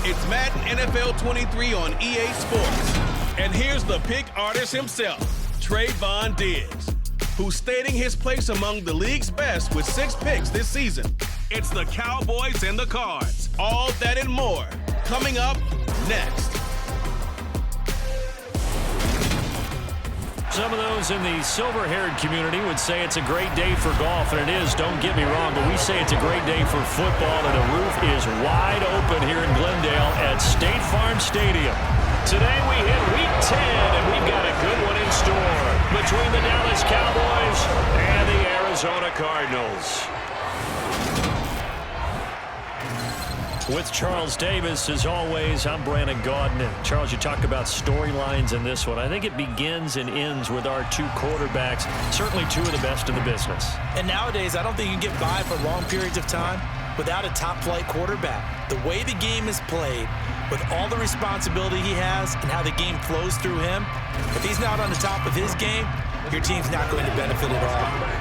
It's Madden NFL 23 on EA Sports. And here's the pick artist himself, Trayvon Diggs, who's stating his place among the league's best with 6 picks this season. It's the Cowboys and the Cards. All that and more coming up next. Some of those in the silver-haired community would say it's a great day for golf, and it is, don't get me wrong, but we say it's a great day for football, and the roof is wide open here in Glendale at State Farm Stadium. Today we hit Week 10, and we've got a good one in store between the Dallas Cowboys and the Arizona Cardinals. With Charles Davis, as always, I'm Brandon Gaudin. Charles, you talk about storylines in this one. I think it begins and ends with our 2 quarterbacks, certainly 2 of the best in the business. And nowadays, I don't think you can get by for long periods of time without a top-flight quarterback. The way the game is played, with all the responsibility he has and how the game flows through him, if he's not on the top of his game, your team's not going to benefit at all.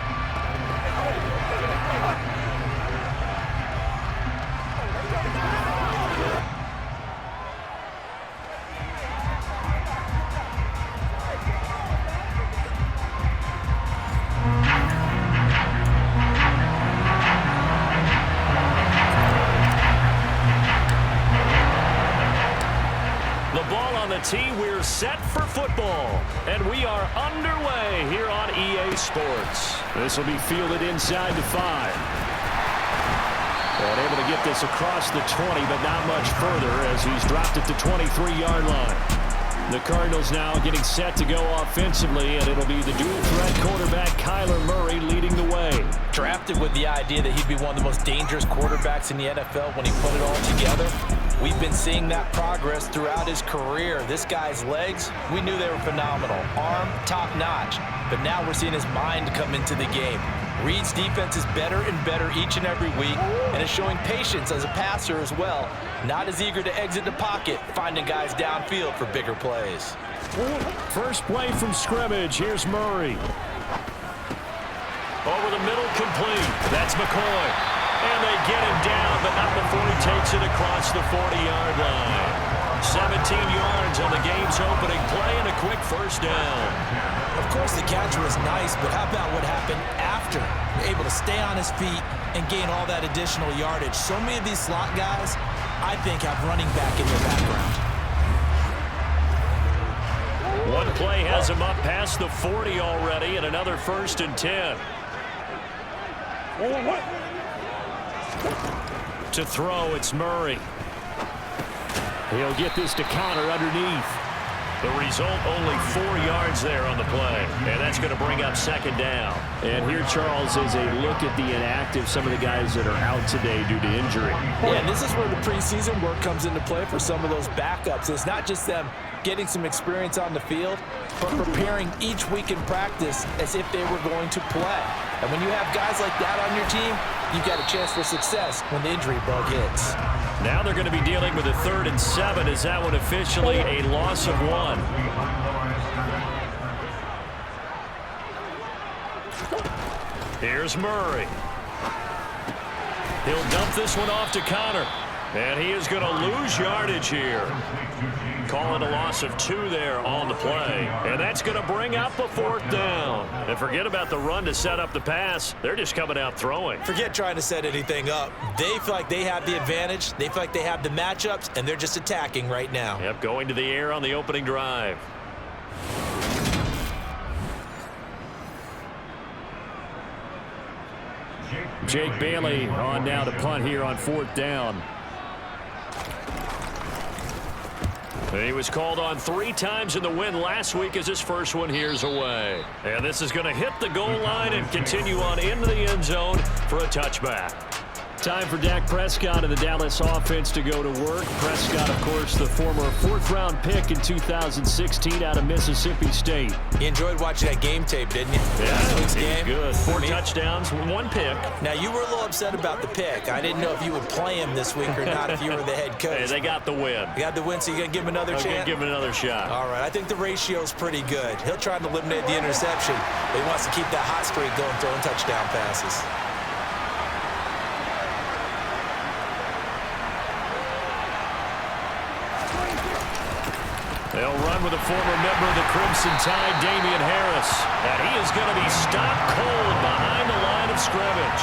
We're set for football, and we are underway here on EA Sports. This will be fielded inside the 5. And able to get this across the 20, but not much further as he's dropped it to 23-yard line. The Cardinals now getting set to go offensively, and it'll be the dual-threat quarterback Kyler Murray leading the way. Drafted with the idea that he'd be one of the most dangerous quarterbacks in the NFL when he put it all together. We've been seeing that progress throughout his career. This guy's legs, we knew they were phenomenal. Arm, top-notch. But now we're seeing his mind come into the game. Reed's defense is better and better each and every week, and is showing patience as a passer as well. Not as eager to exit the pocket, finding guys downfield for bigger plays. First play from scrimmage. Here's Murray. Over the middle, complete. That's McCoy. And they get him down, but not before he takes it across the 40-yard line. 17 yards on the game's opening play and a quick first down. Of course, the catch was nice, but how about what happened after? Able to stay on his feet and gain all that additional yardage. So many of these slot guys, I think, have running back in their background. One play has him up past the 40 already, and another 1st and 10. To throw, it's Murray. He'll get this to counter underneath. The result, only 4 yards there on the play. And that's going to bring up 2nd down. And here, Charles, is a look at the inactive, some of the guys that are out today due to injury. Yeah, and this is where the preseason work comes into play for some of those backups. It's not just them getting some experience on the field, but preparing each week in practice as if they were going to play. And when you have guys like that on your team, you've got a chance for success when the injury bug hits. Now they're going to be dealing with a 3rd and 7. Is that one officially a loss of 1? Here's Murray. He'll dump this one off to Connor. And he is going to lose yardage here. Call it a loss of 2 there on the play. And that's going to bring up a 4th down. And forget about the run to set up the pass. They're just coming out throwing. Forget trying to set anything up. They feel like they have the advantage. They feel like they have the matchups, and they're just attacking right now. Yep, going to the air on the opening drive. Jake Bailey on now to punt here on 4th down. He was called on 3 times in the win last week as his first one here's away. And this is going to hit the goal line and continue on into the end zone for a touchback. Time for Dak Prescott and the Dallas offense to go to work. Prescott, of course, the former 4th-round pick in 2016 out of Mississippi State. You enjoyed watching that game tape, didn't you? Yeah, last week's game. Good. 4 touchdowns, 1 pick. Now, you were a little upset about the pick. I didn't know if you would play him this week or not if you were the head coach. Hey, they got the win. You got the win, so you're going to give him another chance? I'm going to give him another shot. All right, I think the ratio's pretty good. He'll try to eliminate the interception, but he wants to keep that hot streak going, throwing touchdown passes. They'll run with a former member of the Crimson Tide, Damian Harris. And he is going to be stopped cold behind the line of scrimmage.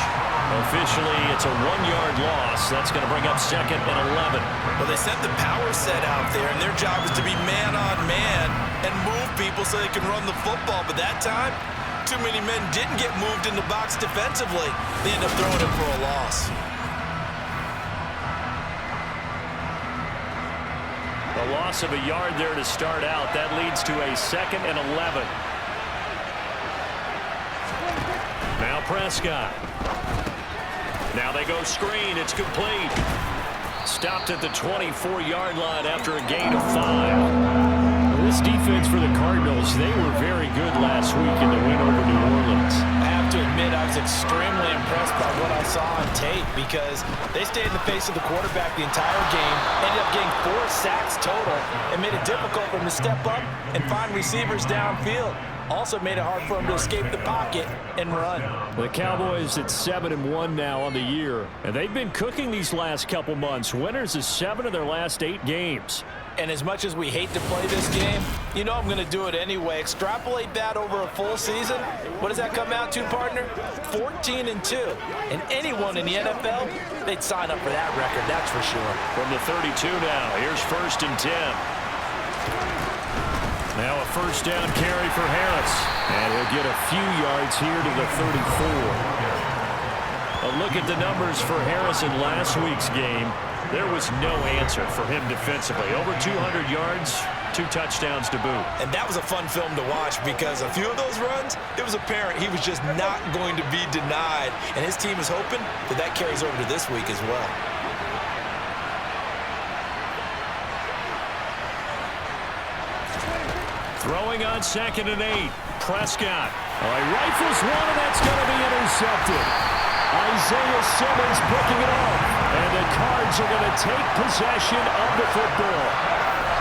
Officially, it's a 1-yard loss. That's going to bring up 2nd and 11. Well, they sent the power set out there, and their job is to be man-on-man and move people so they can run the football. But that time, too many men didn't get moved in the box defensively. They end up throwing it for a loss. A loss of a yard there to start out. That leads to a 2nd and 11. Now Prescott. Now they go screen. It's complete. Stopped at the 24-yard line after a gain of 5. This defense for the Cardinals, they were very good last week in the win over New Orleans. I have to admit, I was extremely impressed by what I saw on tape because they stayed in the face of the quarterback the entire game, ended up getting 4 sacks total, and made it difficult for him to step up and find receivers downfield. Also made it hard for him to escape the pocket and run. The Cowboys at 7-1 now on the year, and they've been cooking these last couple months. Winners of 7 of their last 8 games. And as much as we hate to play this game, you know I'm going to do it anyway. Extrapolate that over a full season. What does that come out to, partner? 14-2. And anyone in the NFL, they'd sign up for that record, that's for sure. From the 32 now, here's 1st and 10. Now a 1st down carry for Harris. And he'll get a few yards here to the 34. A look at the numbers for Harris in last week's game. There was no answer for him defensively. Over 200 yards, 2 touchdowns to boot. And that was a fun film to watch because a few of those runs, it was apparent he was just not going to be denied. And his team is hoping that that carries over to this week as well. Throwing on 2nd and 8. Prescott. He rifles one, and that's going to be intercepted. Isaiah Simmons picking it off. And the Cards are going to take possession of the football.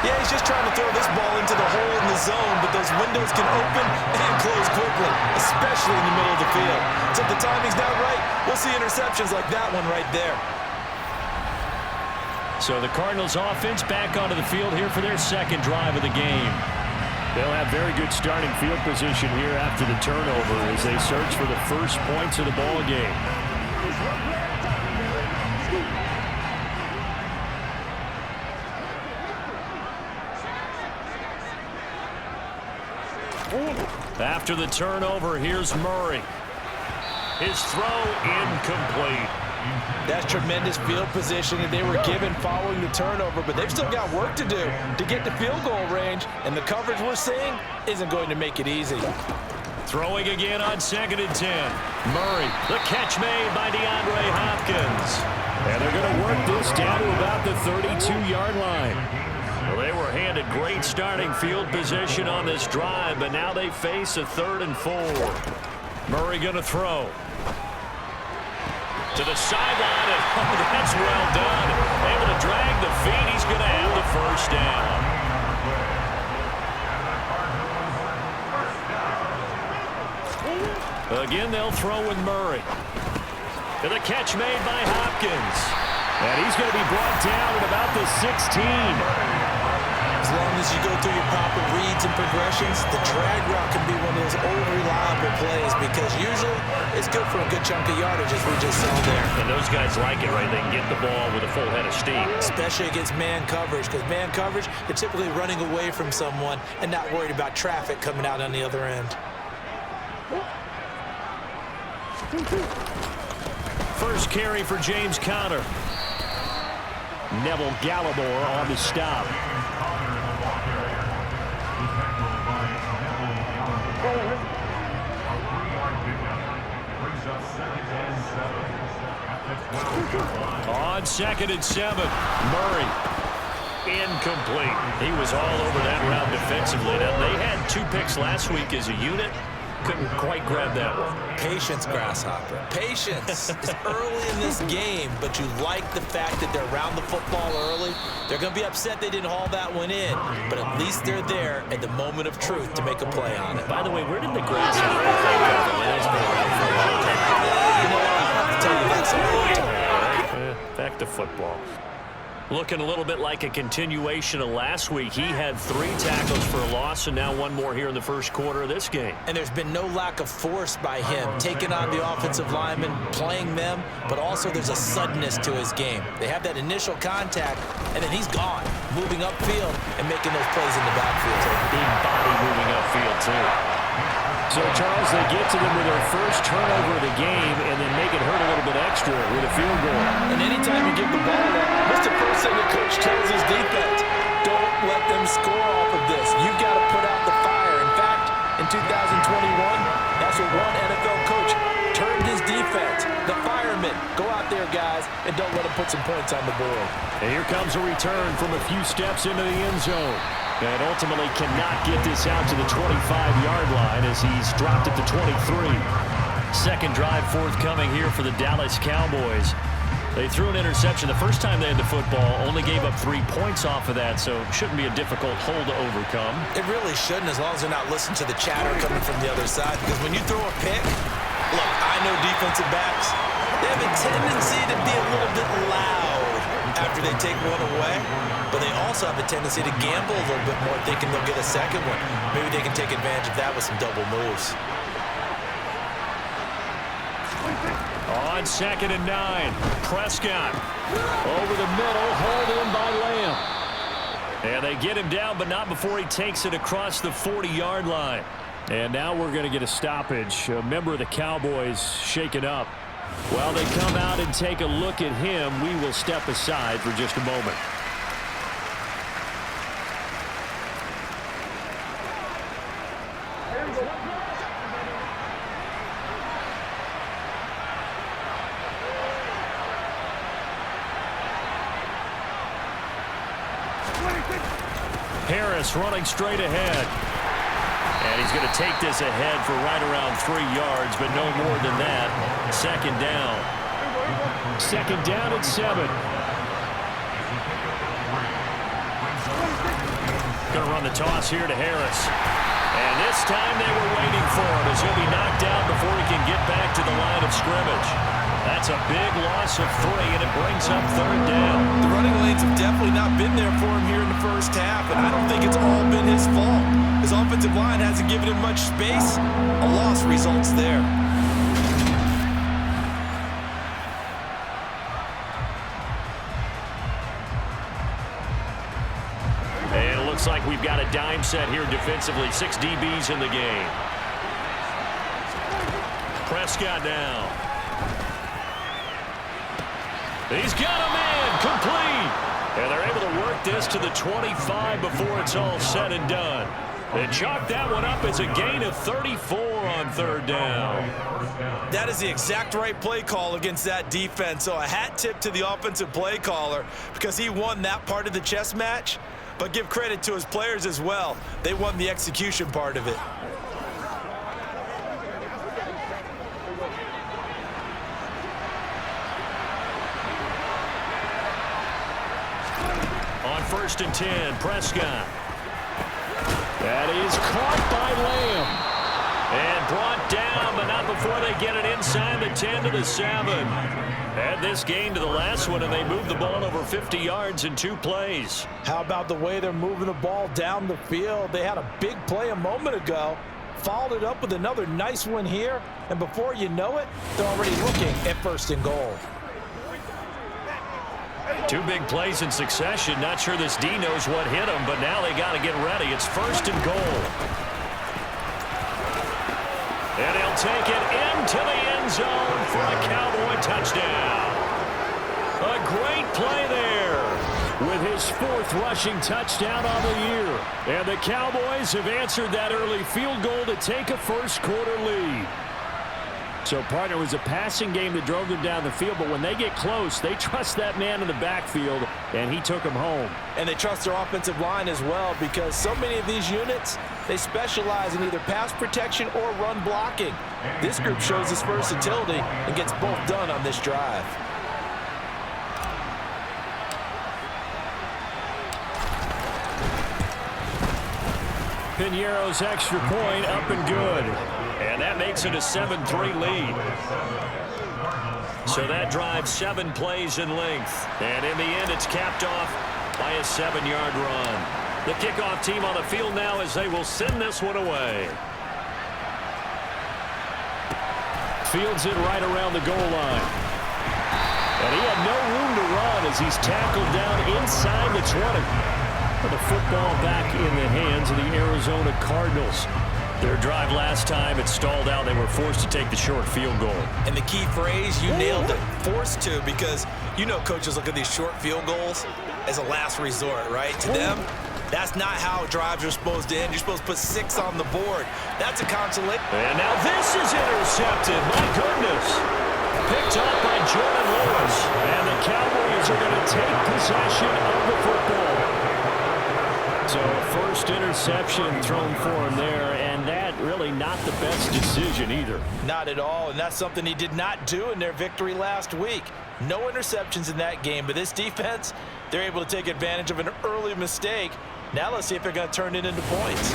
Yeah, he's just trying to throw this ball into the hole in the zone, but those windows can open and close quickly, especially in the middle of the field. So if the timing's not right, we'll see interceptions like that one right there. So the Cardinals offense back onto the field here for their 2nd drive of the game. They'll have very good starting field position here after the turnover as they search for the first points of the ball game. After the turnover, here's Murray. His throw incomplete. That's tremendous field position that they were given following the turnover, but they've still got work to do to get to field goal range, and the coverage we're seeing isn't going to make it easy. Throwing again on 2nd and 10. Murray, the catch made by DeAndre Hopkins. And they're going to work this down to about the 32-yard line. Well, they were handed great starting field position on this drive, but now they face a 3rd and 4. Murray going to throw. To the sideline, and that's well done. Able to drag the feet. He's going to have the 1st down. Again, they'll throw with Murray. And the catch made by Hopkins. And he's going to be brought down at about the 16. As long as you go through your proper reads and progressions, the drag route can be one of those old reliable plays because usually it's good for a good chunk of yardage as we just saw there. And those guys like it, right? They can get the ball with a full head of steam. Especially against man coverage because man coverage, they're typically running away from someone and not worried about traffic coming out on the other end. First carry for James Conner. Neville Gallimore on the stop. On 2nd and 7, Murray. Incomplete. He was all over that route defensively. Now, they had 2 picks last week as a unit. Couldn't quite grab that one. Patience, Grasshopper. Patience is early in this game, but you like the fact that they're around the football early. They're going to be upset they didn't haul that one in, but at least they're there at the moment of truth to make a play on it. By the way, where did the Grasshopper thing go? The Lions been around for a long time. You know, I have to tell you, that's a long time. Back to football. Looking a little bit like a continuation of last week. He had 3 tackles for a loss and now 1 more here in the first quarter of this game. And there's been no lack of force by him, taking on the offensive linemen, playing them, but also there's a suddenness to his game. They have that initial contact, and then he's gone, moving upfield and making those plays in the backfield. So big body moving upfield, too. So, Charles, they get to them with their first turnover of the game and then make it hurt a little bit extra with a field goal. And anytime you give the ball up, what's the first thing the coach tells his defense? Don't let them score off of this. You've got to put out the fire. In fact, in 2021, that's what one NFL coach turned his defense. The firemen. Go out there, guys, and don't let them put some points on the board. And here comes a return from a few steps into the end zone. And ultimately cannot get this out to the 25-yard line as he's dropped it to 23. Second drive forthcoming here for the Dallas Cowboys. They threw an interception the first time they had the football, only gave up 3 points off of that, so shouldn't be a difficult hole to overcome. It really shouldn't, as long as they're not listening to the chatter coming from the other side, because when you throw a pick, look, I know defensive backs, they have a tendency to be a little bit loud after they take one away, but they also have a tendency to gamble a little bit more, thinking they'll get a second one. Maybe they can take advantage of that with some double moves. On 2nd and 9, Prescott over the middle, hauled in by Lamb. And they get him down, but not before he takes it across the 40-yard line. And now we're going to get a stoppage. A member of the Cowboys shaken up. While they come out and take a look at him, we will step aside for just a moment. Harris running straight ahead. And he's going to take this ahead for right around 3 yards, but no more than that. Second down. Second down at 7. Going to run the toss here to Harris. And this time they were waiting for him as he'll be knocked down before he can get back to the line of scrimmage. That's a big loss of 3, and it brings up 3rd down. The running lanes have definitely not been there for him here in the first half, and I don't think it's all been his fault. His offensive line hasn't given him much space. A loss results there. And it looks like we've got a dime set here defensively. 6 DBs in the game. Prescott now. He's got a man complete. And they're able to work this to the 25 before it's all said and done. They chalk that one up as a gain of 34 on 3rd down. That is the exact right play call against that defense. So a hat tip to the offensive play caller because he won that part of the chess match. But give credit to his players as well. They won the execution part of it. On 1st and 10, Prescott. That is caught by Lamb. And brought down, but not before they get it inside the 10 to the 7. Add this game to the last one, and they moved the ball over 50 yards in 2 plays. How about the way they're moving the ball down the field? They had a big play a moment ago, followed it up with another nice one here, and before you know it, they're already looking at 1st and goal. 2 big plays in succession. Not sure this D knows what hit him, but now they got to get ready. It's 1st and goal. And he'll take it into the end zone for a Cowboy touchdown. A great play there with his 4th rushing touchdown on the year. And the Cowboys have answered that early field goal to take a first quarter lead. So, partner, it was a passing game that drove them down the field, but when they get close, they trust that man in the backfield, and he took them home. And they trust their offensive line as well because so many of these units, they specialize in either pass protection or run blocking. This group shows its versatility and gets both done on this drive. Piñeiro's extra point up and good. And that makes it a 7-3 lead. So that drive 7 plays in length. And in the end, it's capped off by a 7-yard run. The kickoff team on the field now as they will send this one away. Fields it right around the goal line. And he had no room to run as he's tackled down inside the 20. The football back in the hands of the Arizona Cardinals. Their drive last time, it stalled out. They were forced to take the short field goal. And the key phrase, you nailed it, forced to, because you know coaches look at these short field goals as a last resort, right? To them, that's not how drives are supposed to end. You're supposed to put 6 on the board. That's a consolation. And now this is intercepted. My goodness. Picked up by Jordan Lewis. And the Cowboys are going to take possession of the football. So first interception thrown for him there, and that really not the best decision either. Not at all, and that's something he did not do in their victory last week. No interceptions in that game, but this defense, they're able to take advantage of an early mistake. Now let's see if they're going to turn it into points.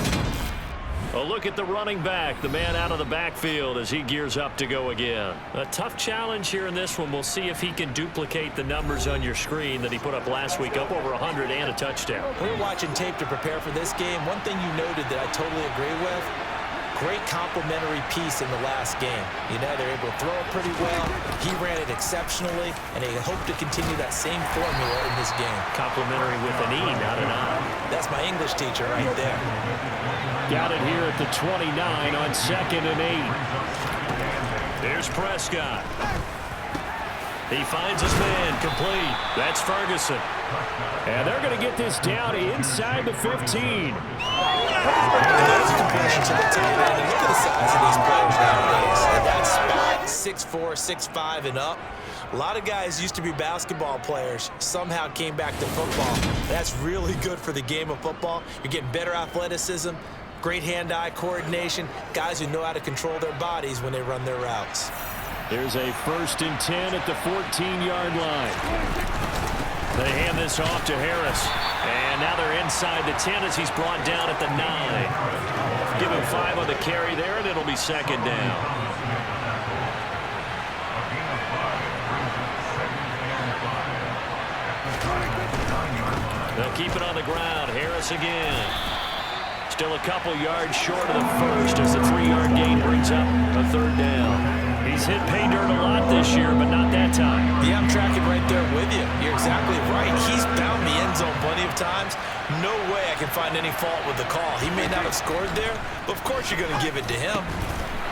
A look at the running back, the man out of the backfield as he gears up to go again. A tough challenge here in this one. We'll see if he can duplicate the numbers on your screen that he put up last week, up over 100 and a touchdown. We were watching tape to prepare for this game. One thing you noted that I totally agree with, great complementary piece in the last game. You know, they're able to throw it pretty well. He ran it exceptionally, and they hope to continue that same formula in this game. Complimentary with an E, not an I. That's my English teacher right there. Got it here at the 29 on 2nd and 8. Here's Prescott. He finds his man complete. That's Ferguson. And they're going to get this down inside the 15. And there's a comparison to the tight end. And look at the size of these players nowadays. At that spot, 6'4", 6'5", and up. A lot of guys used to be basketball players, somehow came back to football. That's really good for the game of football. You're getting better athleticism, great hand-eye coordination, guys who know how to control their bodies when they run their routes. There's a 1st and 10 at the 14-yard line. They hand this off to Harris. And now they're inside the 10 as he's brought down at the 9. Give him 5 on the carry there, and it'll be 2nd down. They'll keep it on the ground. Harris again. Still a couple yards short of the first as the 3-yard gain brings up a 3rd down. He's hit pay dirt a lot this year, but not that time. Yeah, I'm tracking right there with you. You're exactly right. He's found the end zone plenty of times. No way I can find any fault with the call. He may not have scored there, but of course you're going to give it to him.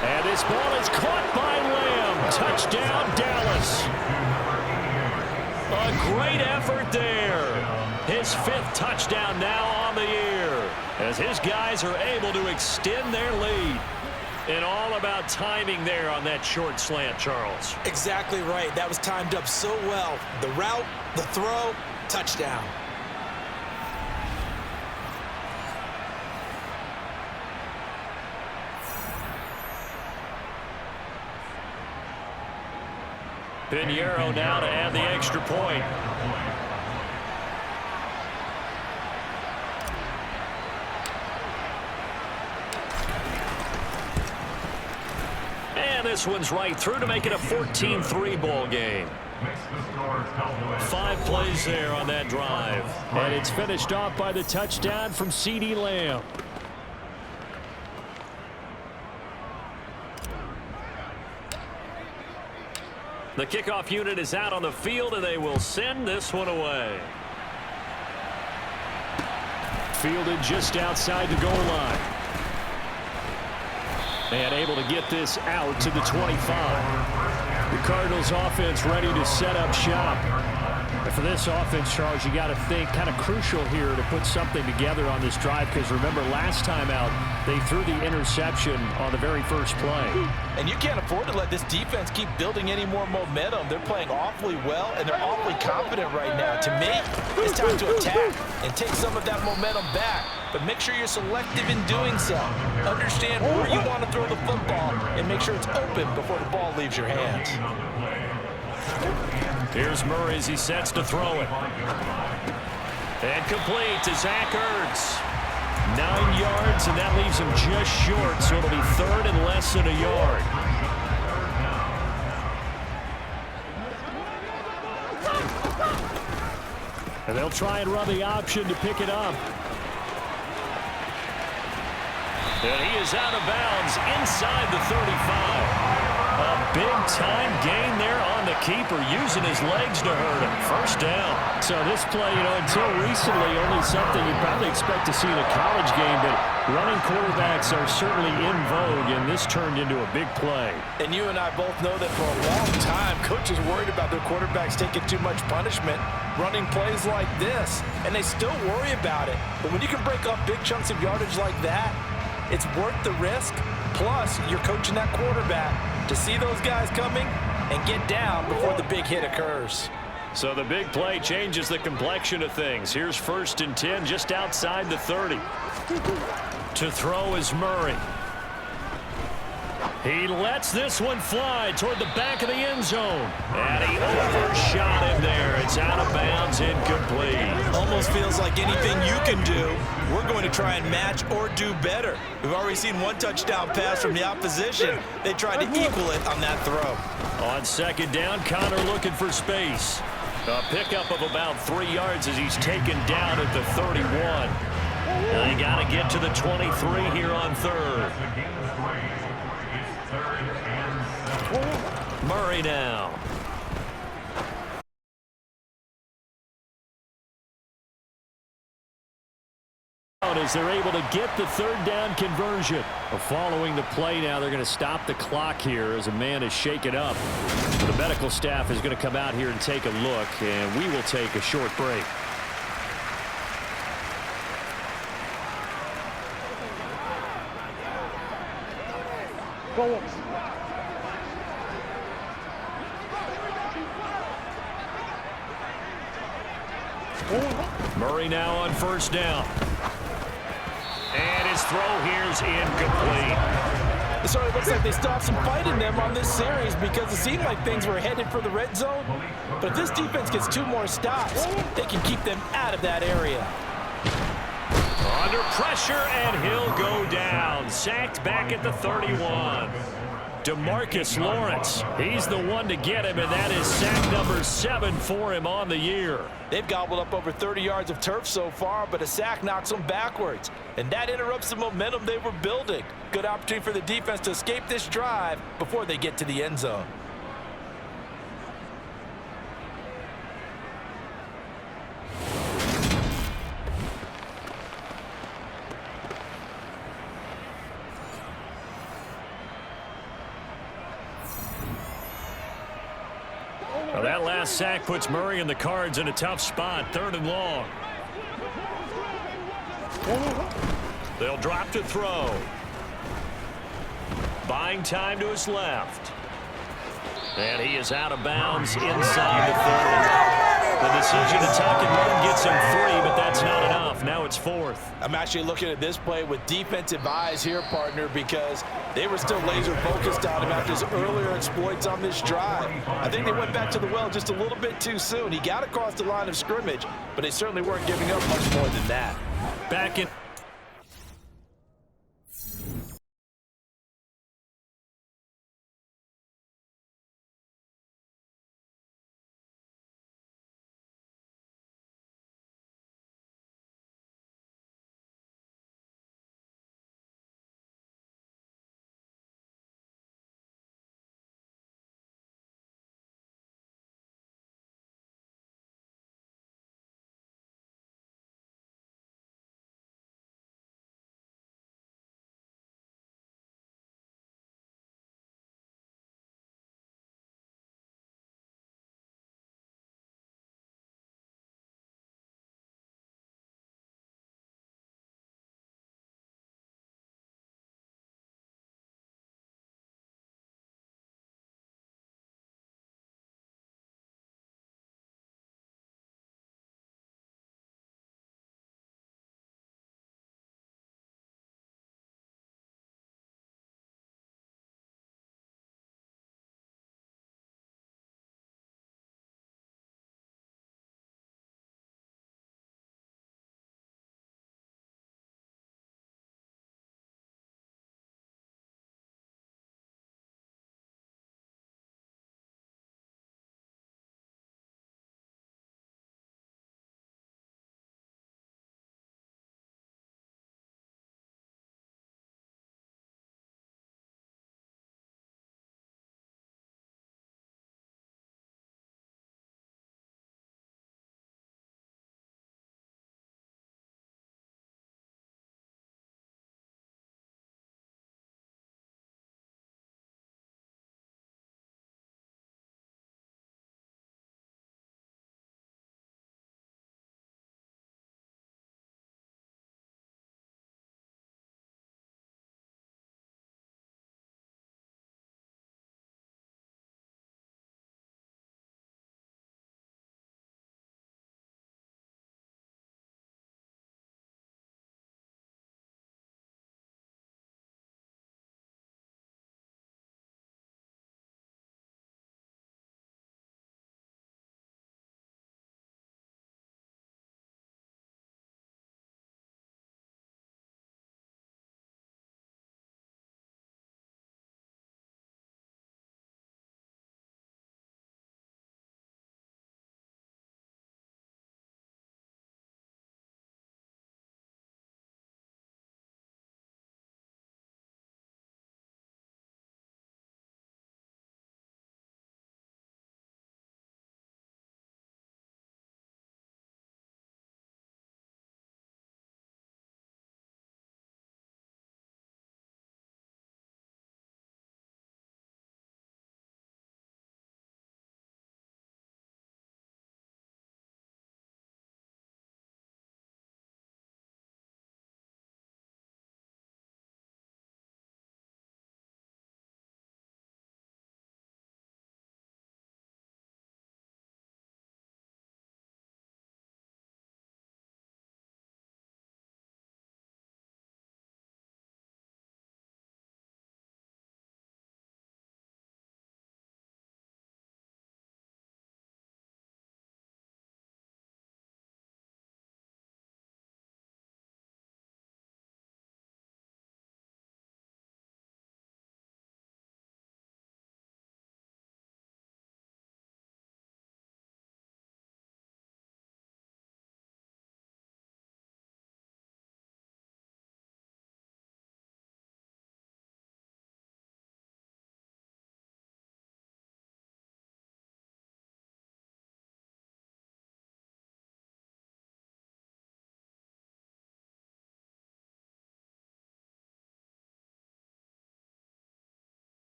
And this ball is caught by Lamb. Touchdown, Dallas. A great effort there. His 5th touchdown now on the year as his guys are able to extend their lead. And all about timing there on that short slant, Charles. Exactly right. That was timed up so well. The route, the throw, touchdown. Pinheiro now to add the extra point. And this one's right through to make it a 14-3 ball game. 5 plays there on that drive. And it's finished off by the touchdown from CeeDee Lamb. The kickoff unit is out on the field, and they will send this one away. Fielded just outside the goal line. And able to get this out to the 25. The Cardinals offense ready to set up shop. And for this offense, Charles, you got to think kind of crucial here to put something together on this drive, because remember last time out they threw the interception on the very first play. And you can't afford to let this defense keep building any more momentum. They're playing awfully well, and they're awfully confident right now. To me, it's time to attack and take some of that momentum back. But make sure you're selective in doing so. Understand where you want to throw the football and make sure it's open before the ball leaves your hands. Here's Murray as he sets to throw it. And complete to Zach Ertz. 9 yards, and that leaves him just short, so it'll be 3rd and less than a yard. And they'll try and run the option to pick it up. And he is out of bounds inside the 35. A big-time gain there on the keeper, using his legs to hurt him. First down. So this play, until recently, only something you probably expect to see in a college game, but running quarterbacks are certainly in vogue, and this turned into a big play. And you and I both know that for a long time, coaches worried about their quarterbacks taking too much punishment, running plays like this, and they still worry about it. But when you can break up big chunks of yardage like that, it's worth the risk. Plus, you're coaching that quarterback to see those guys coming and get down before the big hit occurs. So the big play changes the complexion of things. Here's 1st and 10 just outside the 30. To throw is Murray. He lets this one fly toward the back of the end zone. And he overshot him there. It's out of bounds, incomplete. Almost feels like anything you can do, we're going to try and match or do better. We've already seen one touchdown pass from the opposition. They tried to equal it on that throw. On 2nd down, Connor looking for space. A pickup of about 3 yards as he's taken down at the 31. They got to get to the 23 here on 3rd. Murray now. As they're able to get the 3rd down conversion. Following the play now, they're going to stop the clock here as a man is shaken up. The medical staff is going to come out here and take a look, and we will take a short break. Murray now on 1st down. And his throw here is incomplete. It certainly looks like they stopped some fight in them on this series because it seemed like things were headed for the red zone. But if this defense gets 2 more stops, they can keep them out of that area. Under pressure, and he'll go down. Sacked back at the 31. DeMarcus Lawrence, he's the one to get him, and that is sack number 7 for him on the year. They've gobbled up over 30 yards of turf so far, but a sack knocks them backwards, and that interrupts the momentum they were building. Good opportunity for the defense to escape this drive before they get to the end zone. Well, that last sack puts Murray and the Cards in a tough spot, 3rd and long. They'll drop to throw. Buying time to his left. And he is out of bounds inside the 30. The decision to tuck and run gets him 3, but that's not enough. Now it's 4th. I'm actually looking at this play with defensive eyes here, partner, because they were still laser focused on him after his earlier exploits on this drive. I think they went back to the well just a little bit too soon. He got across the line of scrimmage, but they certainly weren't giving up much more than that. Back in.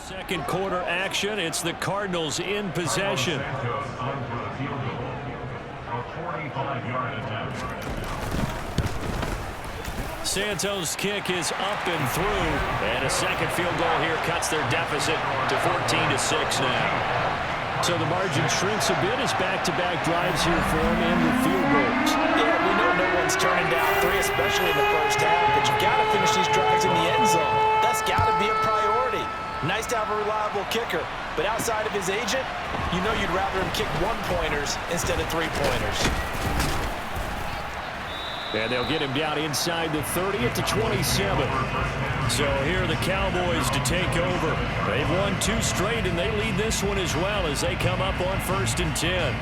Second quarter action. It's the Cardinals in possession. Santos' kick is up and through, and a second field goal here cuts their deficit to 14-6 now. So the margin shrinks a bit as back-to-back drives here for him and with field goals. Yeah, we know no one's turning down three, especially in the first half, but you got to finish these drives in the end zone. That's got to be a priority. Nice to have a reliable kicker, but outside of his agent, you know you'd rather him kick one-pointers instead of three-pointers. And they'll get him down inside the 30 at the 27. So here are the Cowboys to take over. They've won 2 straight, and they lead this one as well as they come up on 1st and 10.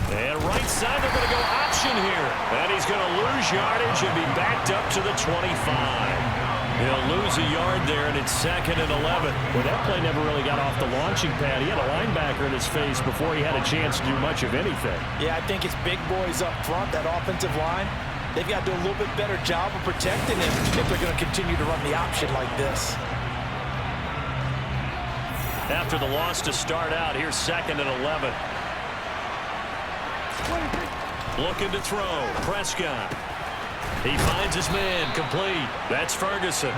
And right side, they're going to go option here. And he's going to lose yardage and be backed up to the 25. He'll lose a yard there, and it's 2nd and 11. Well, that play never really got off the launching pad. He had a linebacker in his face before he had a chance to do much of anything. Yeah, I think it's big boys up front, that offensive line. They've got to do a little bit better job of protecting him if they're going to continue to run the option like this. After the loss to start out, here's 2nd and 11. Looking to throw. Prescott. He finds his man. Complete. That's Ferguson.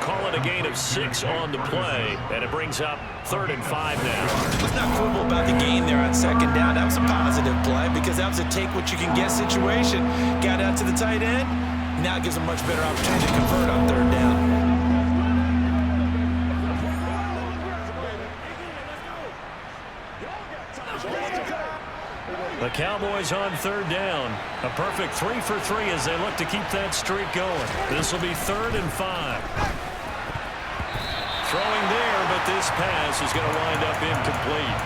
Call it a gain of 6 on the play, and it brings up 3rd and 5 now. Let's not quibble about the gain there on 2nd down. That was a positive play because that was a take-what-you-can-get situation. Got out to the tight end. Now it gives a much better opportunity to convert on 3rd down. The Cowboys on 3rd down. A perfect 3 for 3 as they look to keep that streak going. This will be 3rd and 5. Throwing there, but this pass is going to wind up incomplete.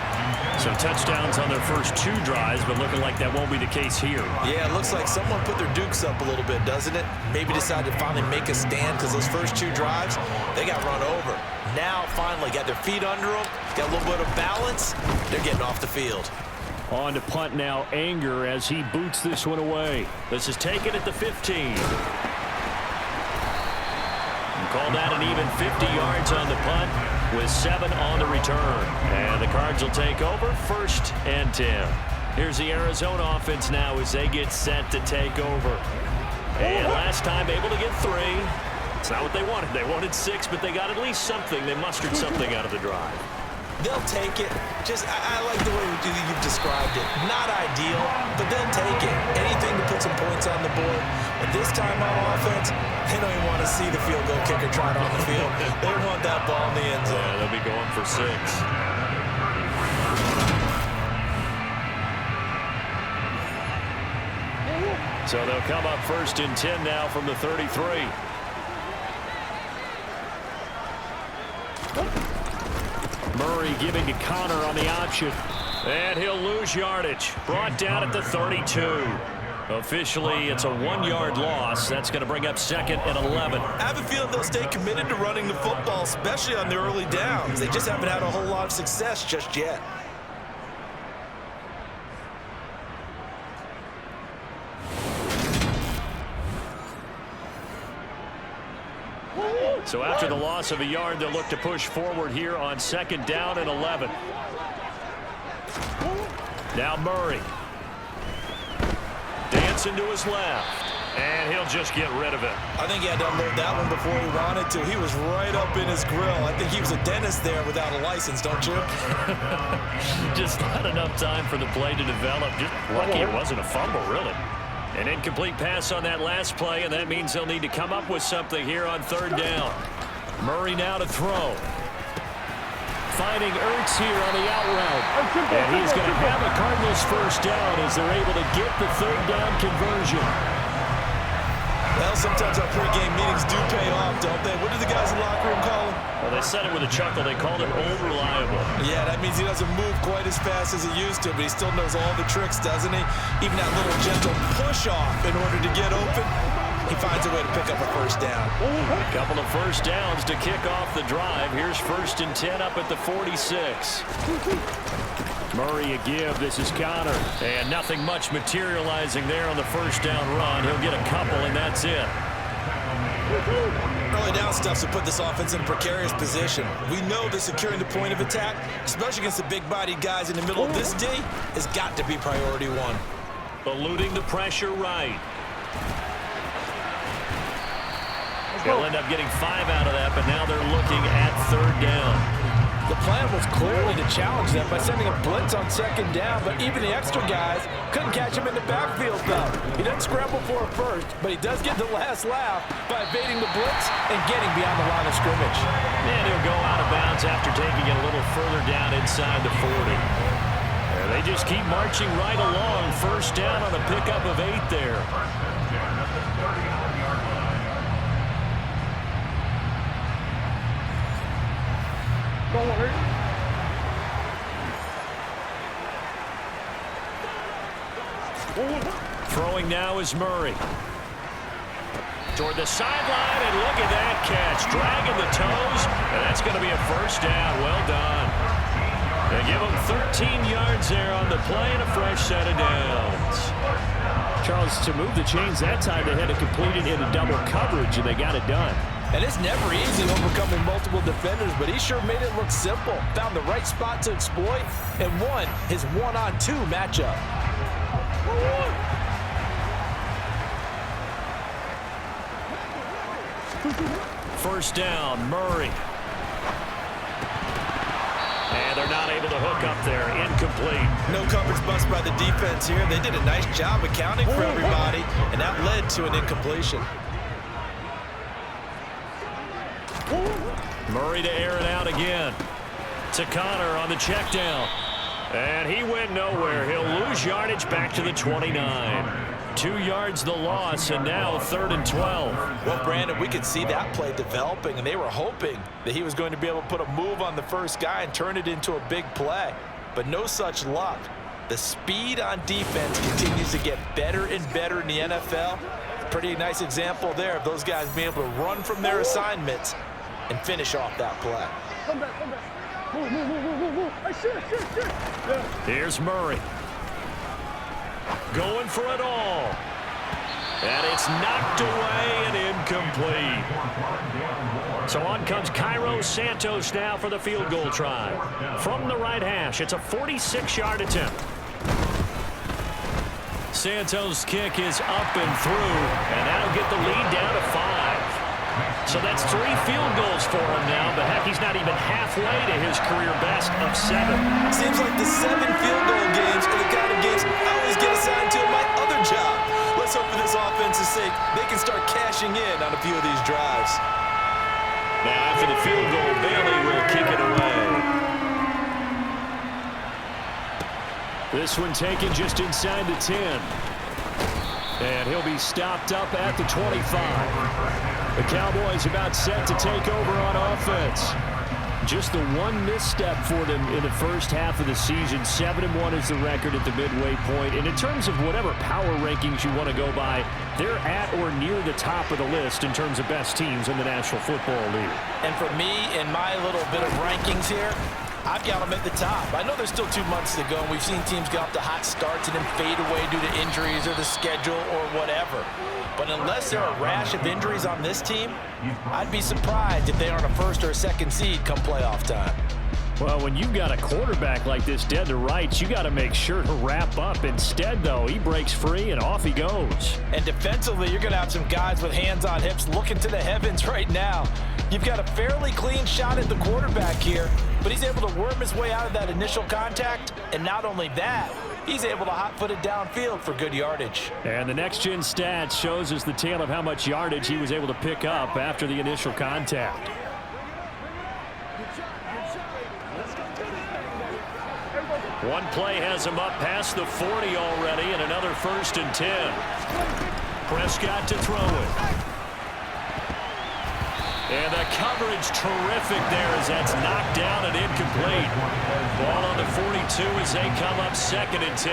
So touchdowns on their first 2 drives, but looking like that won't be the case here. Yeah, it looks like someone put their dukes up a little bit, doesn't it? Maybe decided to finally make a stand because those first 2 drives, they got run over. Now, finally, got their feet under them, got a little bit of balance. They're getting off the field. On to punt now, Anger, as he boots this one away. This is taken at the 15. And call that an even 50 yards on the punt with 7 on the return. And the Cards will take over 1st and 10. Here's the Arizona offense now as they get set to take over. And last time able to get 3. It's not what they wanted. They wanted 6, but they got at least something. They mustered something out of the drive. They'll take it. I like the way you've described it. Not ideal, but they'll take it. Anything to put some points on the board. But this time on offense, they don't even want to see the field goal kicker trot on the field. They want that ball in the end zone. Yeah, they'll be going for 6. So they'll come up 1st and 10 now from the 33. Murray giving to Connor on the option. And he'll lose yardage. Brought down at the 32. Officially, it's a 1-yard loss. That's going to bring up 2nd and 11. I have a feeling they'll stay committed to running the football, especially on the early downs. They just haven't had a whole lot of success just yet. So after the loss of a yard, they'll look to push forward here on 2nd down and 11. Now Murray. Dancing to his left. And he'll just get rid of it. I think he had to unload that one before he wanted to. He was right up in his grill. I think he was a dentist there without a license, don't you? Just not enough time for the play to develop. Just lucky it wasn't a fumble, really. An incomplete pass on that last play, and that means they'll need to come up with something here on 3rd down. Murray now to throw. Finding Ertz here on the out route. And he's going to have a Cardinals 1st down as they're able to get the 3rd down conversion. Well, sometimes our pregame meetings do pay off, don't they? What do the guys in the locker room call him? Well, they said it with a chuckle. They called it old reliable. Yeah, that means he doesn't move quite as fast as he used to, but he still knows all the tricks, doesn't he? Even that little gentle push-off in order to get open. he finds a way to pick up a first down. A couple of first downs to kick off the drive. Here's 1st and 10 up at the 46. Murray a give. This is Connor. And nothing much materializing there on the first down run. He'll get a couple, and that's it. Early down stuff's to put this offense in a precarious position. We know that securing the point of attack, especially against the big-bodied guys in the middle of this D, has got to be priority one. Eluding the pressure right. They'll end up getting 5 out of that, but now they're looking at 3rd down. The plan was clearly to challenge them by sending a blitz on 2nd down, but even the extra guys couldn't catch him in the backfield, though. He doesn't scramble for a first, but he does get the last laugh by evading the blitz and getting beyond the line of scrimmage. And he'll go out of bounds after taking it a little further down inside the 40. And they just keep marching right along. 1st down on a pickup of 8 there. Throwing now is Murray. Toward the sideline, and look at that catch. Dragging the toes, and that's going to be a 1st down. Well done. They give him 13 yards there on the play and a fresh set of downs. Charles, to move the chains that time, they had to complete it into double coverage, and they got it done. And it's never easy overcoming multiple defenders, but he sure made it look simple. Found the right spot to exploit and won his 1-on-2 matchup. 1st down, Murray. And they're not able to hook up there. Incomplete. No coverage bust by the defense here. They did a nice job accounting for everybody, and that led to an incompletion. Murray to air it out again. To Connor on the check down. And he went nowhere. He'll lose yardage back to the 29. 2 yards the loss, and now 3rd and 12. Well, Brandon, we could see that play developing, and they were hoping that he was going to be able to put a move on the first guy and turn it into a big play. But no such luck. The speed on defense continues to get better and better in the NFL. Pretty nice example there of those guys being able to run from their assignments and finish off that play. Come back. Move. Hey, Here's Murray. Going for it all. And it's knocked away and incomplete. So on comes Cairo Santos now for the field goal try. From the right hash, it's a 46-yard attempt. Santos' kick is up and through, and that'll get the lead down to 5. So that's 3 field goals for him now, but heck, he's not even halfway to his career best of 7. Seems like the 7 field goal games are the kind of games I always get assigned to in my other job. Let's hope for this offense's sake they can start cashing in on a few of these drives. Now after the field goal, Bailey will kick it away. This one taken just inside the 10. And he'll be stopped up at the 25. The Cowboys about set to take over on offense. Just the one misstep for them in the first half of the season. 7-1 is the record at the midway point. And in terms of whatever power rankings you want to go by, they're at or near the top of the list in terms of best teams in the National Football League. And for me, in my little bit of rankings here, I've got them at the top. I know there's still 2 months to go, and we've seen teams get off to hot starts and then fade away due to injuries or the schedule or whatever. But unless there are a rash of injuries on this team, I'd be surprised if they aren't a 1st or a 2nd seed come playoff time. Well, when you've got a quarterback like this dead to rights, you got to make sure to wrap up. Instead, though, he breaks free and off he goes. And defensively, you're going to have some guys with hands on hips looking to the heavens right now. You've got a fairly clean shot at the quarterback here, but he's able to worm his way out of that initial contact. And not only that, he's able to hot-foot it downfield for good yardage. And the next-gen stats shows us the tale of how much yardage he was able to pick up after the initial contact. One play has him up past the 40 already, and another 1st and 10. Prescott to throw it. And the coverage terrific there as that's knocked down and incomplete. Ball on the 42 as they come up 2nd and 10.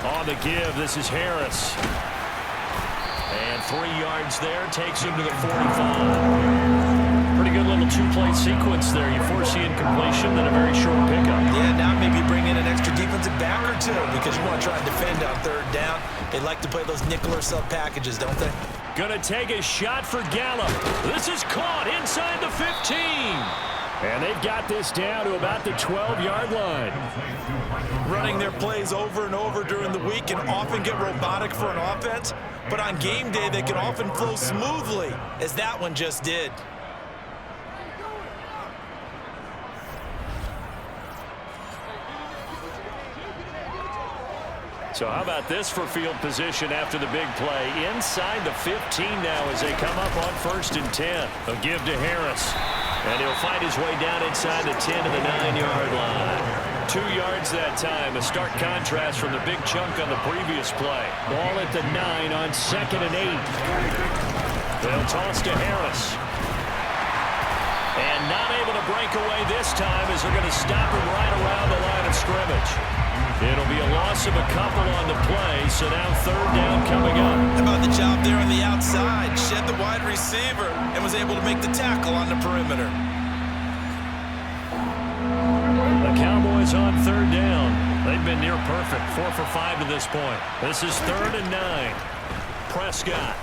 On the give, this is Harris. And 3 yards there, takes him to the 45. Pretty good little two-play sequence there. You force the incompletion, then a very short pickup. Yeah, now maybe bring in an extra defensive back or two because you want to try and defend on 3rd down. They like to play those nickel or sub packages, don't they? Gonna take a shot for Gallup. This is caught inside the 15. And they've got this down to about the 12-yard line. Running their plays over and over during the week can often get robotic for an offense, but on game day they can often flow smoothly, as that one just did. So how about this for field position after the big play? Inside the 15 now as they come up on 1st and 10. A give to Harris. And he'll find his way down inside the 10 to the 9-yard line. 2 yards that time. A stark contrast from the big chunk on the previous play. Ball at the 9 on 2nd and 8. They'll toss to Harris. And not able to break away this time as they're going to stop him right around the line of scrimmage. It'll be a loss of a couple on the play, so now 3rd down coming up. How about the job there on the outside? Shed the wide receiver and was able to make the tackle on the perimeter. The Cowboys on 3rd down. They've been near perfect, 4 for 5 to this point. This is 3rd and 9. Prescott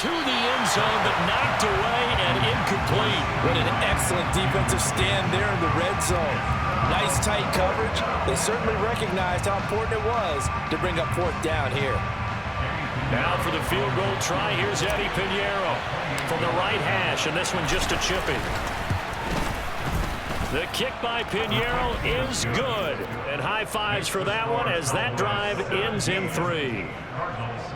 to the end zone, but knocked away and incomplete. What an excellent defensive stand there in the red zone. Nice tight coverage. They certainly recognized how important it was to bring up 4th down here. Now for the field goal try, here's Eddie Pinheiro from the right hash, and this one just a chippy. The kick by Pinheiro is good. And high fives for that one as that drive ends in 3.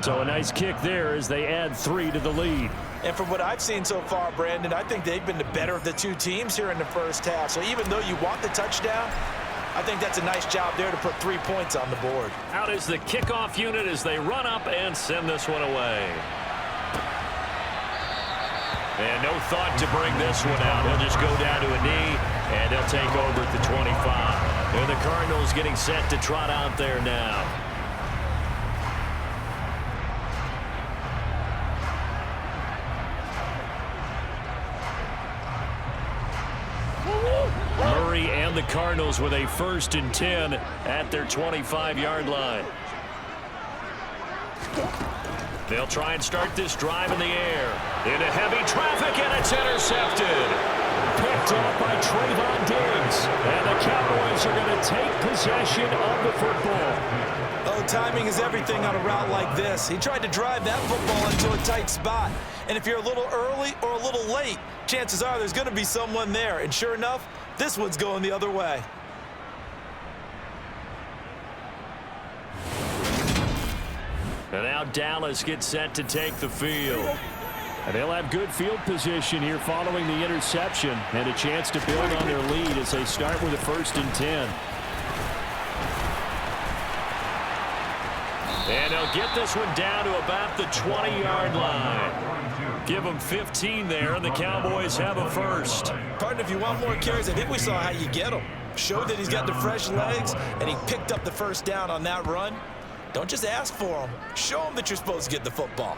So a nice kick there as they add 3 to the lead. And from what I've seen so far, Brandon, I think they've been the better of the 2 teams here in the first half. So even though you want the touchdown, I think that's a nice job there to put 3 points on the board. Out is the kickoff unit as they run up and send this one away. And no thought to bring this one out. He'll just go down to a knee, and he'll take over at the 25. And the Cardinals getting set to trot out there now. Murray and the Cardinals with a 1st and 10 at their 25-yard line. They'll try and start this drive in the air. Into heavy traffic, and it's intercepted. Picked off by Trayvon Diggs. And the Cowboys are going to take possession of the football. Oh, timing is everything on a route like this. He tried to drive that football into a tight spot. And if you're a little early or a little late, chances are there's going to be someone there. And sure enough, this one's going the other way. And now Dallas gets set to take the field. And they'll have good field position here following the interception and a chance to build on their lead as they start with a 1st and 10. And they'll get this one down to about the 20-yard line. Give them 15 there, and the Cowboys have a 1st. Partner, if you want more carries, I think we saw how you get them. Showed that he's got the fresh legs, and he picked up the 1st down on that run. Don't just ask for them. Show them that you're supposed to get the football.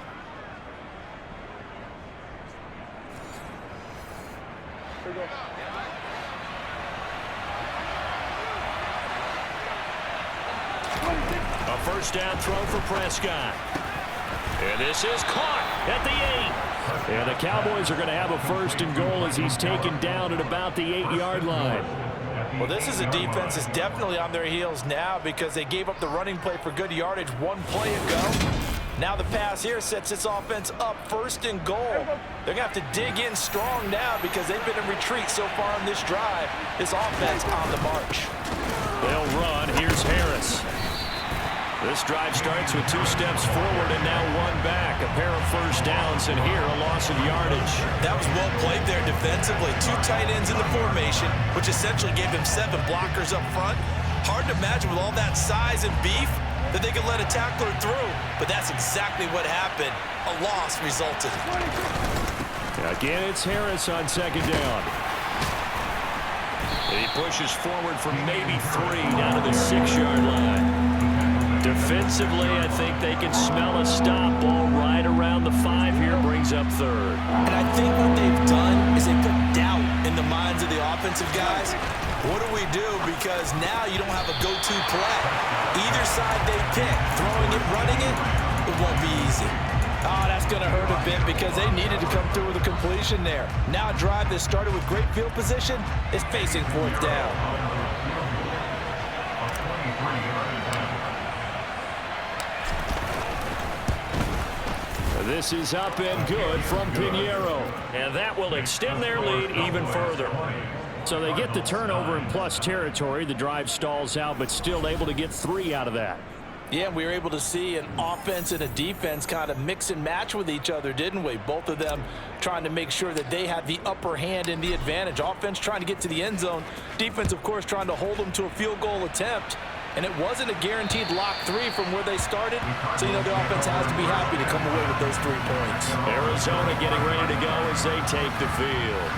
A 1st down throw for Prescott. And this is caught at the 8. And the Cowboys are going to have a 1st and goal as he's taken down at about the 8-yard line. Well, this is a defense that's definitely on their heels now because they gave up the running play for good yardage 1 play ago. Now the pass here sets this offense up 1st and goal. They're going to have to dig in strong now because they've been in retreat so far on this drive. This offense on the march. They'll run. Here's Harris. This drive starts with 2 steps forward and now 1 back. A pair of 1st downs, and here a loss of yardage. That was well played there defensively. 2 tight ends in the formation, which essentially gave him 7 blockers up front. Hard to imagine with all that size and beef that they could let a tackler through, but that's exactly what happened. A loss resulted. Again, it's Harris on 2nd down. He pushes forward for maybe 3 down to the 6-yard line. Defensively, I think they can smell a stop. Ball right around the 5 here, brings up third. And I think what they've done is they put doubt in the minds of the offensive guys. What do we do? Because now you don't have a go-to play. Either side they pick, throwing it, running it, it won't be easy. Oh, that's going to hurt a bit because they needed to come through with a completion there. Now a drive that started with great field position is facing fourth down. This is up and good from Pinheiro. And that will extend their lead even further. So they get the turnover in plus territory. The drive stalls out, but still able to get 3 out of that. Yeah, we were able to see an offense and a defense kind of mix and match with each other, didn't we? Both of them trying to make sure that they had the upper hand and the advantage. Offense trying to get to the end zone. Defense, of course, trying to hold them to a field goal attempt. And it wasn't a guaranteed lock 3 from where they started. So, you know, the offense has to be happy to come away with those 3 points. Arizona getting ready to go as they take the field.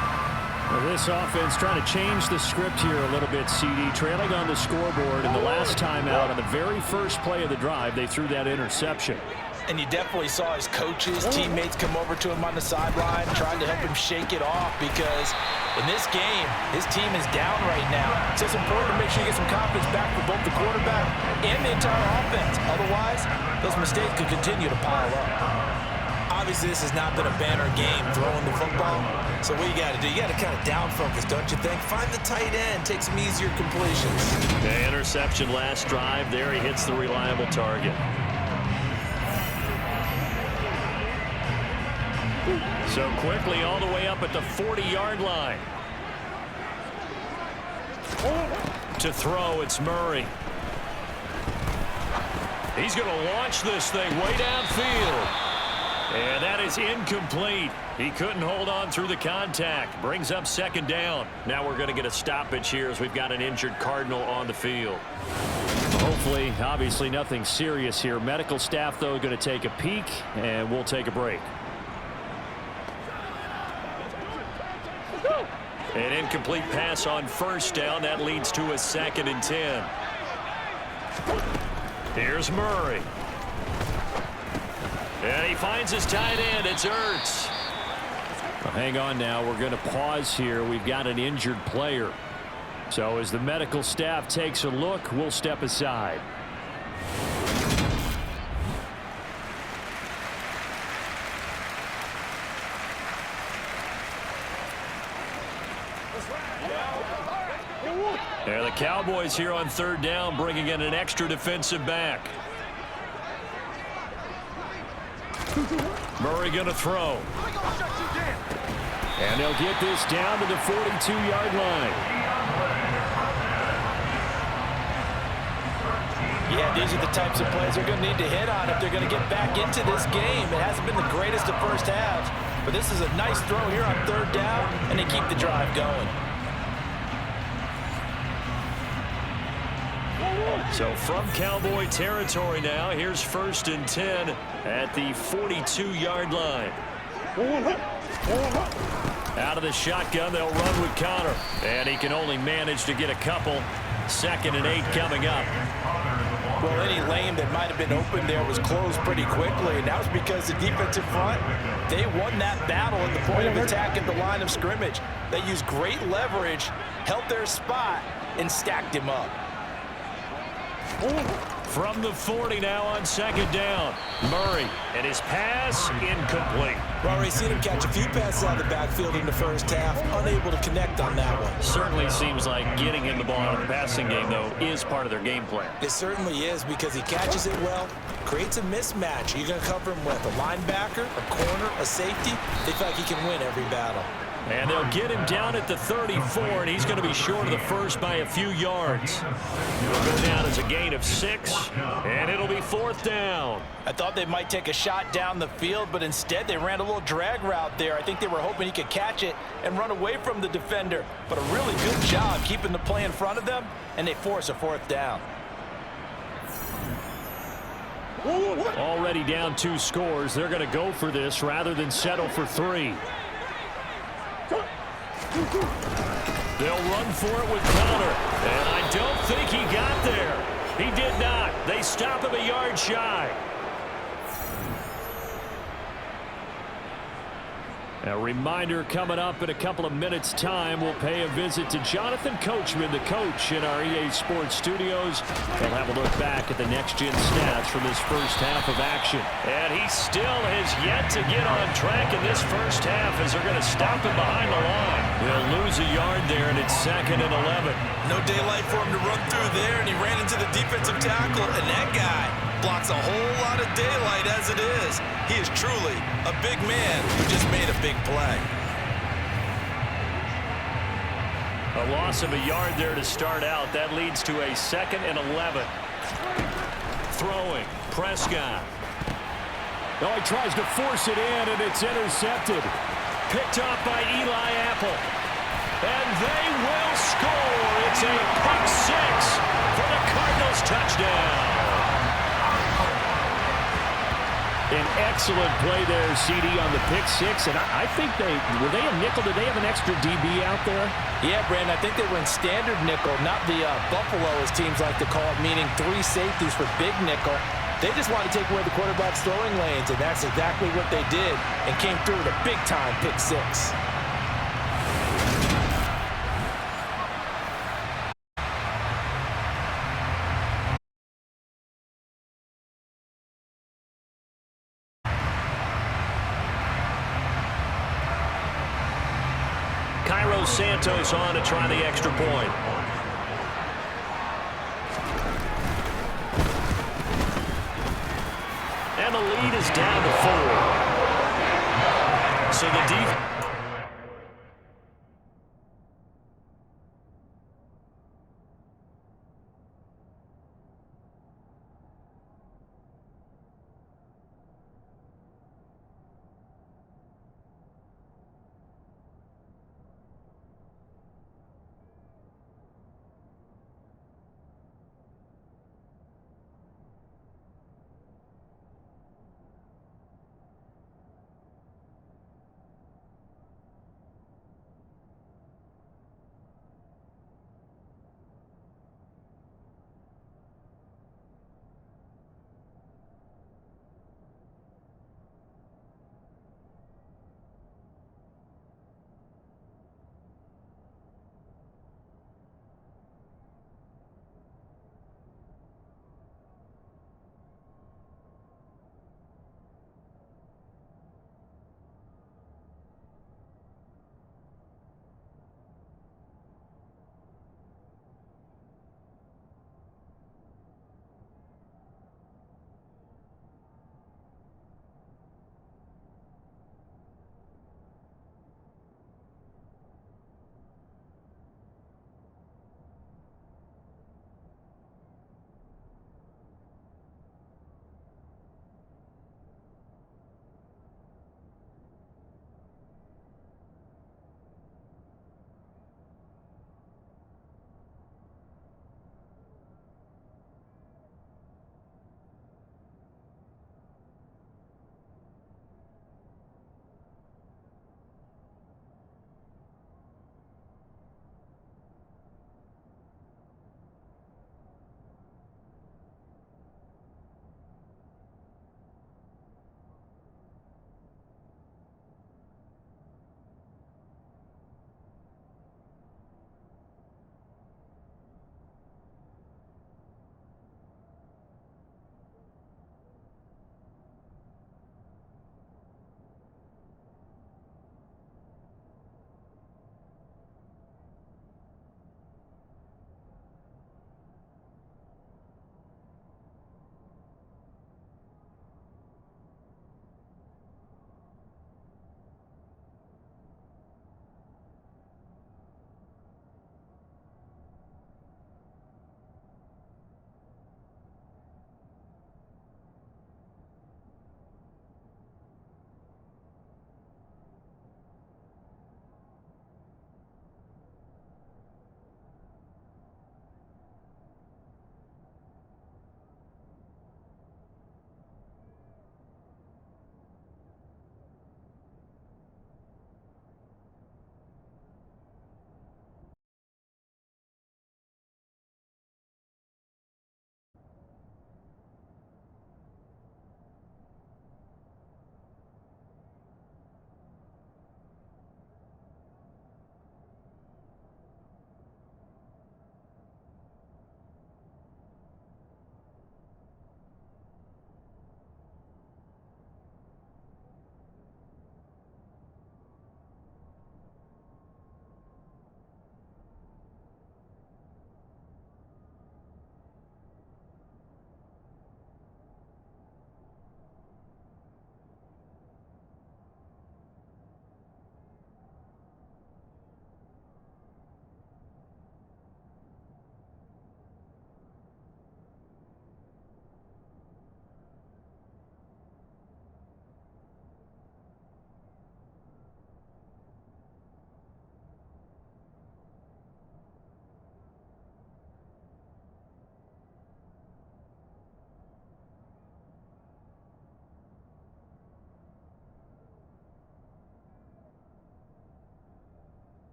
Well, this offense trying to change the script here a little bit, CD. Trailing on the scoreboard, and the last time out on the very first play of the drive, they threw that interception. And you definitely saw his coaches, teammates come over to him on the sideline, trying to help him shake it off because in this game, his team is down right now. So it's important to make sure you get some confidence back for both the quarterback and the entire offense. Otherwise, those mistakes could continue to pile up. Obviously, this has not been a banner game throwing the football. So what you got to do, you got to kind of down focus, don't you think? Find the tight end, take some easier completions. The interception last drive. There he hits the reliable target. So quickly all the way up at the 40-yard line. To throw, it's Murray. He's going to launch this thing way downfield. And that is incomplete. He couldn't hold on through the contact. Brings up second down. Now we're going to get a stoppage here as we've got an injured Cardinal on the field. Hopefully, obviously nothing serious here. Medical staff, though, going to take a peek, and we'll take a break. An incomplete pass on first down. That leads to a 2nd and 10. Here's Murray. And he finds his tight end. It's Ertz. Well, hang on now. We're going to pause here. We've got an injured player. So as the medical staff takes a look, we'll step aside. There, the Cowboys here on 3rd down, bringing in an extra defensive back. Murray going to throw. And they'll get this down to the 42-yard line. Yeah, these are the types of plays they're going to need to hit on if they're going to get back into this game. It hasn't been the greatest of first halves, but this is a nice throw here on 3rd down, and they keep the drive going. So from Cowboy territory now, here's 1st and 10 at the 42-yard line. Out of the shotgun, they'll run with Connor. And he can only manage to get a couple. 2nd and 8 coming up. Well, any lane that might have been open there was closed pretty quickly, and that was because the defensive front, they won that battle at the point of attack at the line of scrimmage. They used great leverage, held their spot, and stacked him up. From the 40 now on 2nd down. Murray, and his pass incomplete. We've already seen him catch a few passes out of the backfield in the first half, unable to connect on that one. Certainly seems like getting him the ball out of the passing game, though, is part of their game plan. It certainly is because he catches it well, creates a mismatch. You're going to cover him with a linebacker, a corner, a safety. They feel like he can win every battle. And they'll get him down at the 34, and he's going to be short of the first by a few yards. It'll go down as a gain of 6, and it'll be 4th down. I thought they might take a shot down the field, but instead they ran a little drag route there. I think they were hoping he could catch it and run away from the defender. But a really good job keeping the play in front of them, and they force a 4th down. Already down 2 scores. They're going to go for this rather than settle for 3. They'll run for it with Connor, and I don't think he got there. He did not. They stop him a yard shy. A reminder coming up in a couple of minutes' time. We'll pay a visit to Jonathan Coachman, the coach in our EA Sports studios. He'll have a look back at the next-gen stats from this first half of action. And he still has yet to get on track in this first half as they're going to stop him behind the line. They'll lose a yard there, and it's 2nd and 11. No daylight for him to run through there, and he ran into the defensive tackle, and that guy blocks a whole lot of daylight as it is. He is truly a big man who just made a big play. A loss of a yard there to start out. That leads to a 2nd and 11. Throwing. Prescott. Oh, he tries to force it in, and it's intercepted. Picked off by Eli Apple. And they will score. It's a pick six for the Cardinals touchdown. An excellent play there, CD, on the pick six. And I think were they a nickel? Did they have an extra DB out there? Yeah, Brandon, I think they were in standard nickel, not the Buffalo, as teams like to call it, meaning 3 safeties for big nickel. They just wanted to take away the quarterback's throwing lanes, and that's exactly what they did, and came through with a big-time pick six. Santos on to try the extra point. And the lead is down to 4. So the defense.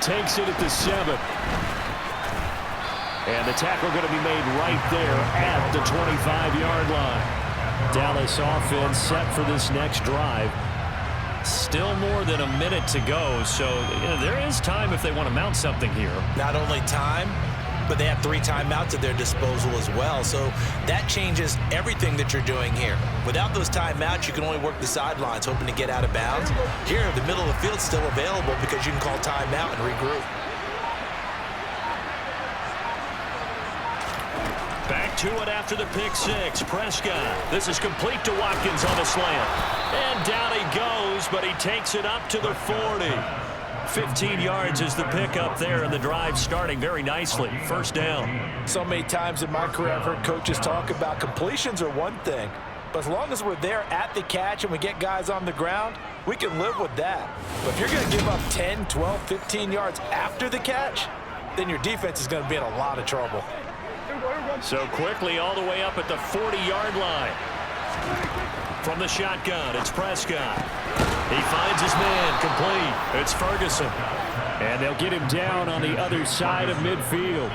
takes it at the 7. And the tackle going to be made right there at the 25-yard line. Dallas offense set for this next drive. Still more than a minute to go, so there is time if they want to mount something here. Not only time, but they have 3 timeouts at their disposal as well, so that changes everything that you're doing here. Without those timeouts, you can only work the sidelines, hoping to get out of bounds. Here, the middle of the field's still available because you can call timeout and regroup. Back to it after the pick 6. Prescott. This is complete to Watkins on the slant. And down he goes, but he takes it up to the 40. 15 yards is the pickup there, and the drive starting very nicely. First down. So many times in my career I've heard coaches talk about completions are one thing, but as long as we're there at the catch and we get guys on the ground, we can live with that. But if you're going to give up 10, 12, 15 yards after the catch, then your defense is going to be in a lot of trouble. So quickly all the way up at the 40-yard line. From the shotgun, it's Prescott. He finds his man, complete. It's Ferguson. And they'll get him down on the other side of midfield.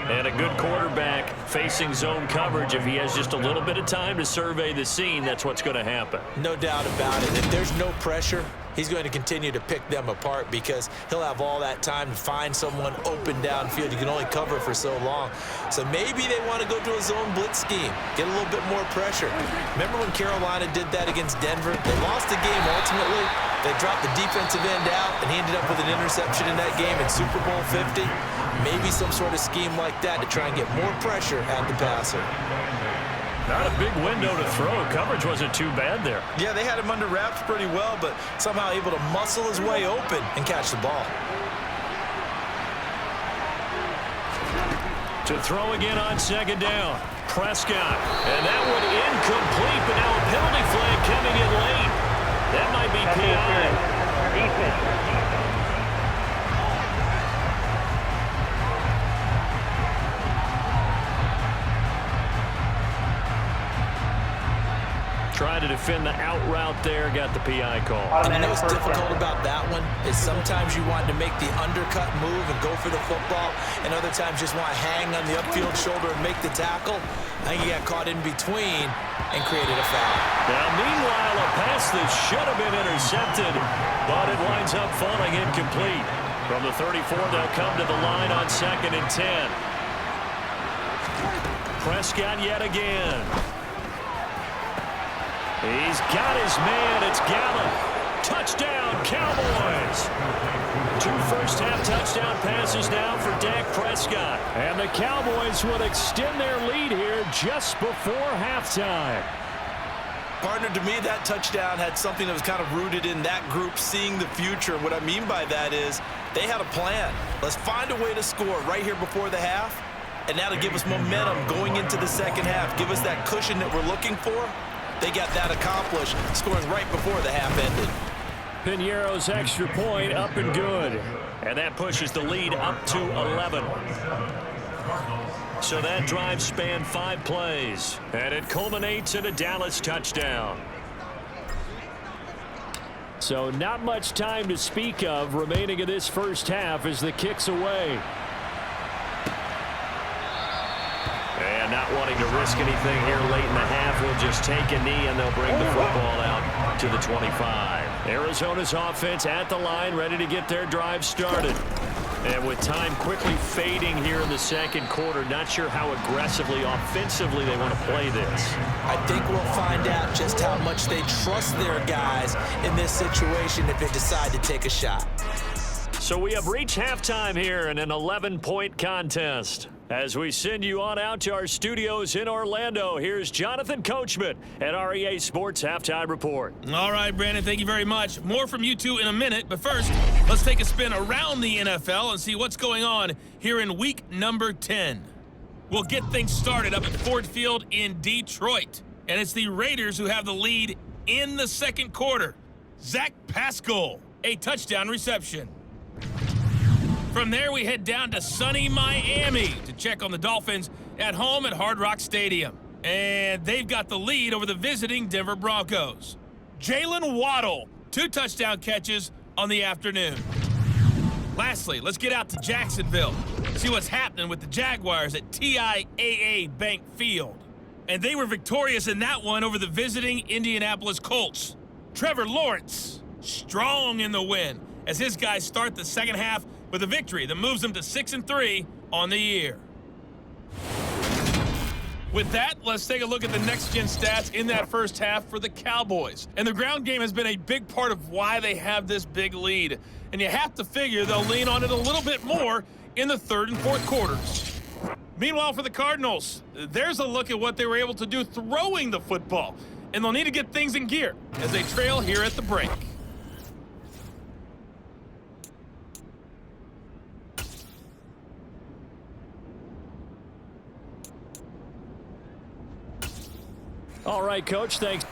And a good quarterback facing zone coverage. If he has just a little bit of time to survey the scene, that's what's going to happen. No doubt about it. If there's no pressure, he's going to continue to pick them apart because he'll have all that time to find someone open downfield. You can only cover for so long. So maybe they want to go to a zone blitz scheme, get a little bit more pressure. Remember when Carolina did that against Denver? They lost the game ultimately. They dropped the defensive end out, and he ended up with an interception in that game in Super Bowl 50. Maybe some sort of scheme like that to try and get more pressure at the passer. Not a big window to throw. Coverage wasn't too bad there. Yeah, they had him under wraps pretty well, but somehow able to muscle his way open and catch the ball. To throw again on second down. Prescott. And that one incomplete, but now a penalty flag coming in late. That might be PI. Defense. Trying to defend the out route there, got the PI call. And you know what's difficult about that one is sometimes you want to make the undercut move and go for the football, and other times just want to hang on the upfield shoulder and make the tackle. I think he got caught in between and created a foul. Now, meanwhile, a pass that should have been intercepted, but it winds up falling incomplete. From the 34, they'll come to the line on 2nd and 10. Prescott yet again. He's got his man. It's Gallup. Touchdown, Cowboys. 2 first-half touchdown passes now for Dak Prescott. And the Cowboys will extend their lead here just before halftime. Partner, to me, that touchdown had something that was kind of rooted in that group seeing the future. What I mean by that is they had a plan. Let's find a way to score right here before the half, and that'll give us momentum going into the second half. Give us that cushion that we're looking for. They got that accomplished, scoring right before the half ended. Piñeiro's extra point up and good. And that pushes the lead up to 11. So that drive spanned 5 plays. And it culminates in a Dallas touchdown. So not much time to speak of remaining in this first half as the kick's away. And not wanting to risk anything here late in the half, we'll just take a knee and they'll bring the football out to the 25. Arizona's offense at the line, ready to get their drive started. And with time quickly fading here in the second quarter, not sure how aggressively, offensively they want to play this. I think we'll find out just how much they trust their guys in this situation if they decide to take a shot. So we have reached halftime here in an 11-point contest. As we send you on out to our studios in Orlando, here's Jonathan Coachman at our EA Sports Halftime Report. All right, Brandon, thank you very much. More from you two in a minute, but first, let's take a spin around the NFL and see what's going on here in week number 10. We'll get things started up at Ford Field in Detroit, and it's the Raiders who have the lead in the second quarter. Zach Pascal, a touchdown reception. From there, we head down to sunny Miami to check on the Dolphins at home at Hard Rock Stadium. And they've got the lead over the visiting Denver Broncos. Jalen Waddle, 2 touchdown catches on the afternoon. Lastly, let's get out to Jacksonville. See what's happening with the Jaguars at TIAA Bank Field. And they were victorious in that one over the visiting Indianapolis Colts. Trevor Lawrence, strong in the win, as his guys start the second half with a victory that moves them to 6-3 on the year. With that, let's take a look at the next-gen stats in that first half for the Cowboys. And the ground game has been a big part of why they have this big lead. And you have to figure they'll lean on it a little bit more in the third and fourth quarters. Meanwhile, for the Cardinals, there's a look at what they were able to do throwing the football. And they'll need to get things in gear as they trail here at the break. All right, Coach, thanks.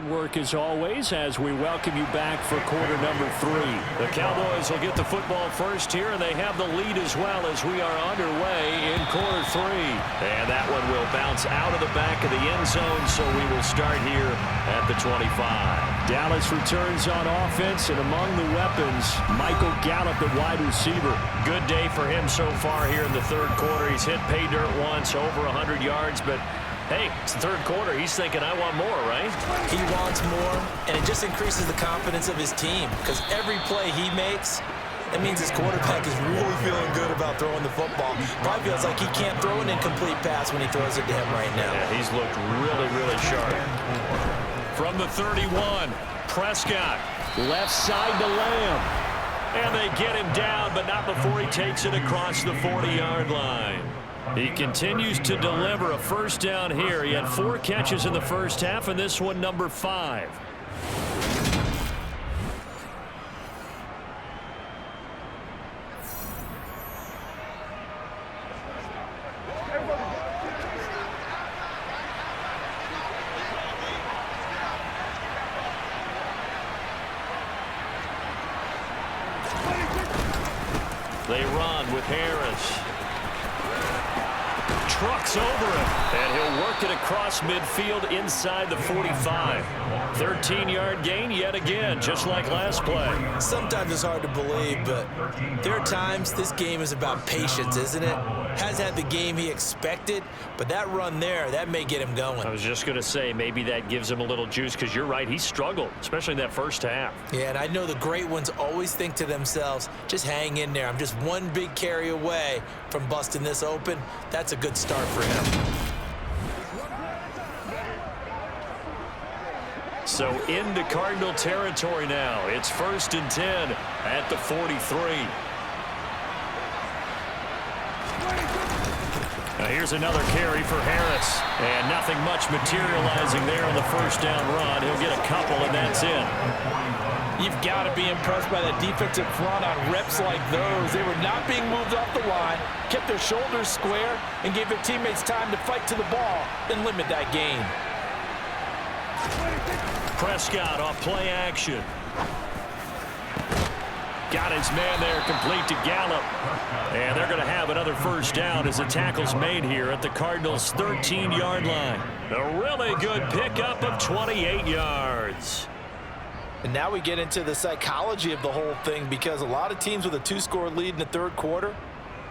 Work as always as we welcome you back for quarter number 3. The Cowboys will get the football first here, and they have the lead as well as we are underway in quarter 3. And that one will bounce out of the back of the end zone, so we will start here at the 25. Dallas returns on offense, and among the weapons, Michael Gallup at wide receiver. Good day for him so far here in the third quarter. He's hit pay dirt once, over 100 yards, but hey, it's the third quarter. He's thinking, I want more, right? He wants more, and it just increases the confidence of his team because every play he makes, it means his quarterback is really feeling good about throwing the football. Probably feels like he can't throw an incomplete pass when he throws it to him right now. Yeah, he's looked really, really sharp. From the 31, Prescott, left side to Lamb. And they get him down, but not before he takes it across the 40-yard line. He continues to deliver a first down here. He had 4 catches in the first half, and this one number 5. They run with Harris. Trucks over him, and he'll work it across midfield inside the 45. 13-yard gain yet again, just like last play. Sometimes it's hard to believe, but there are times this game is about patience, isn't it? Has had the game he expected, but that run there, that may get him going. I was just going to say, maybe that gives him a little juice, because you're right, he struggled, especially in that first half. Yeah, and I know the great ones always think to themselves, just hang in there. I'm just one big carry away from busting this open. That's a good start for him. So into Cardinal territory now. It's 1st and 10 at the 43. Now here's another carry for Harris. And nothing much materializing there on the first down run. He'll get a couple, and that's it. You've got to be impressed by that defensive front on reps like those. They were not being moved off the line, kept their shoulders square, and gave their teammates time to fight to the ball and limit that gain. Prescott off play action. Got his man there, complete to Gallup. And they're going to have another first down as the tackle's made here at the Cardinals' 13-yard line. A really good pickup of 28 yards. And now we get into the psychology of the whole thing, because a lot of teams with a 2-score lead in the third quarter,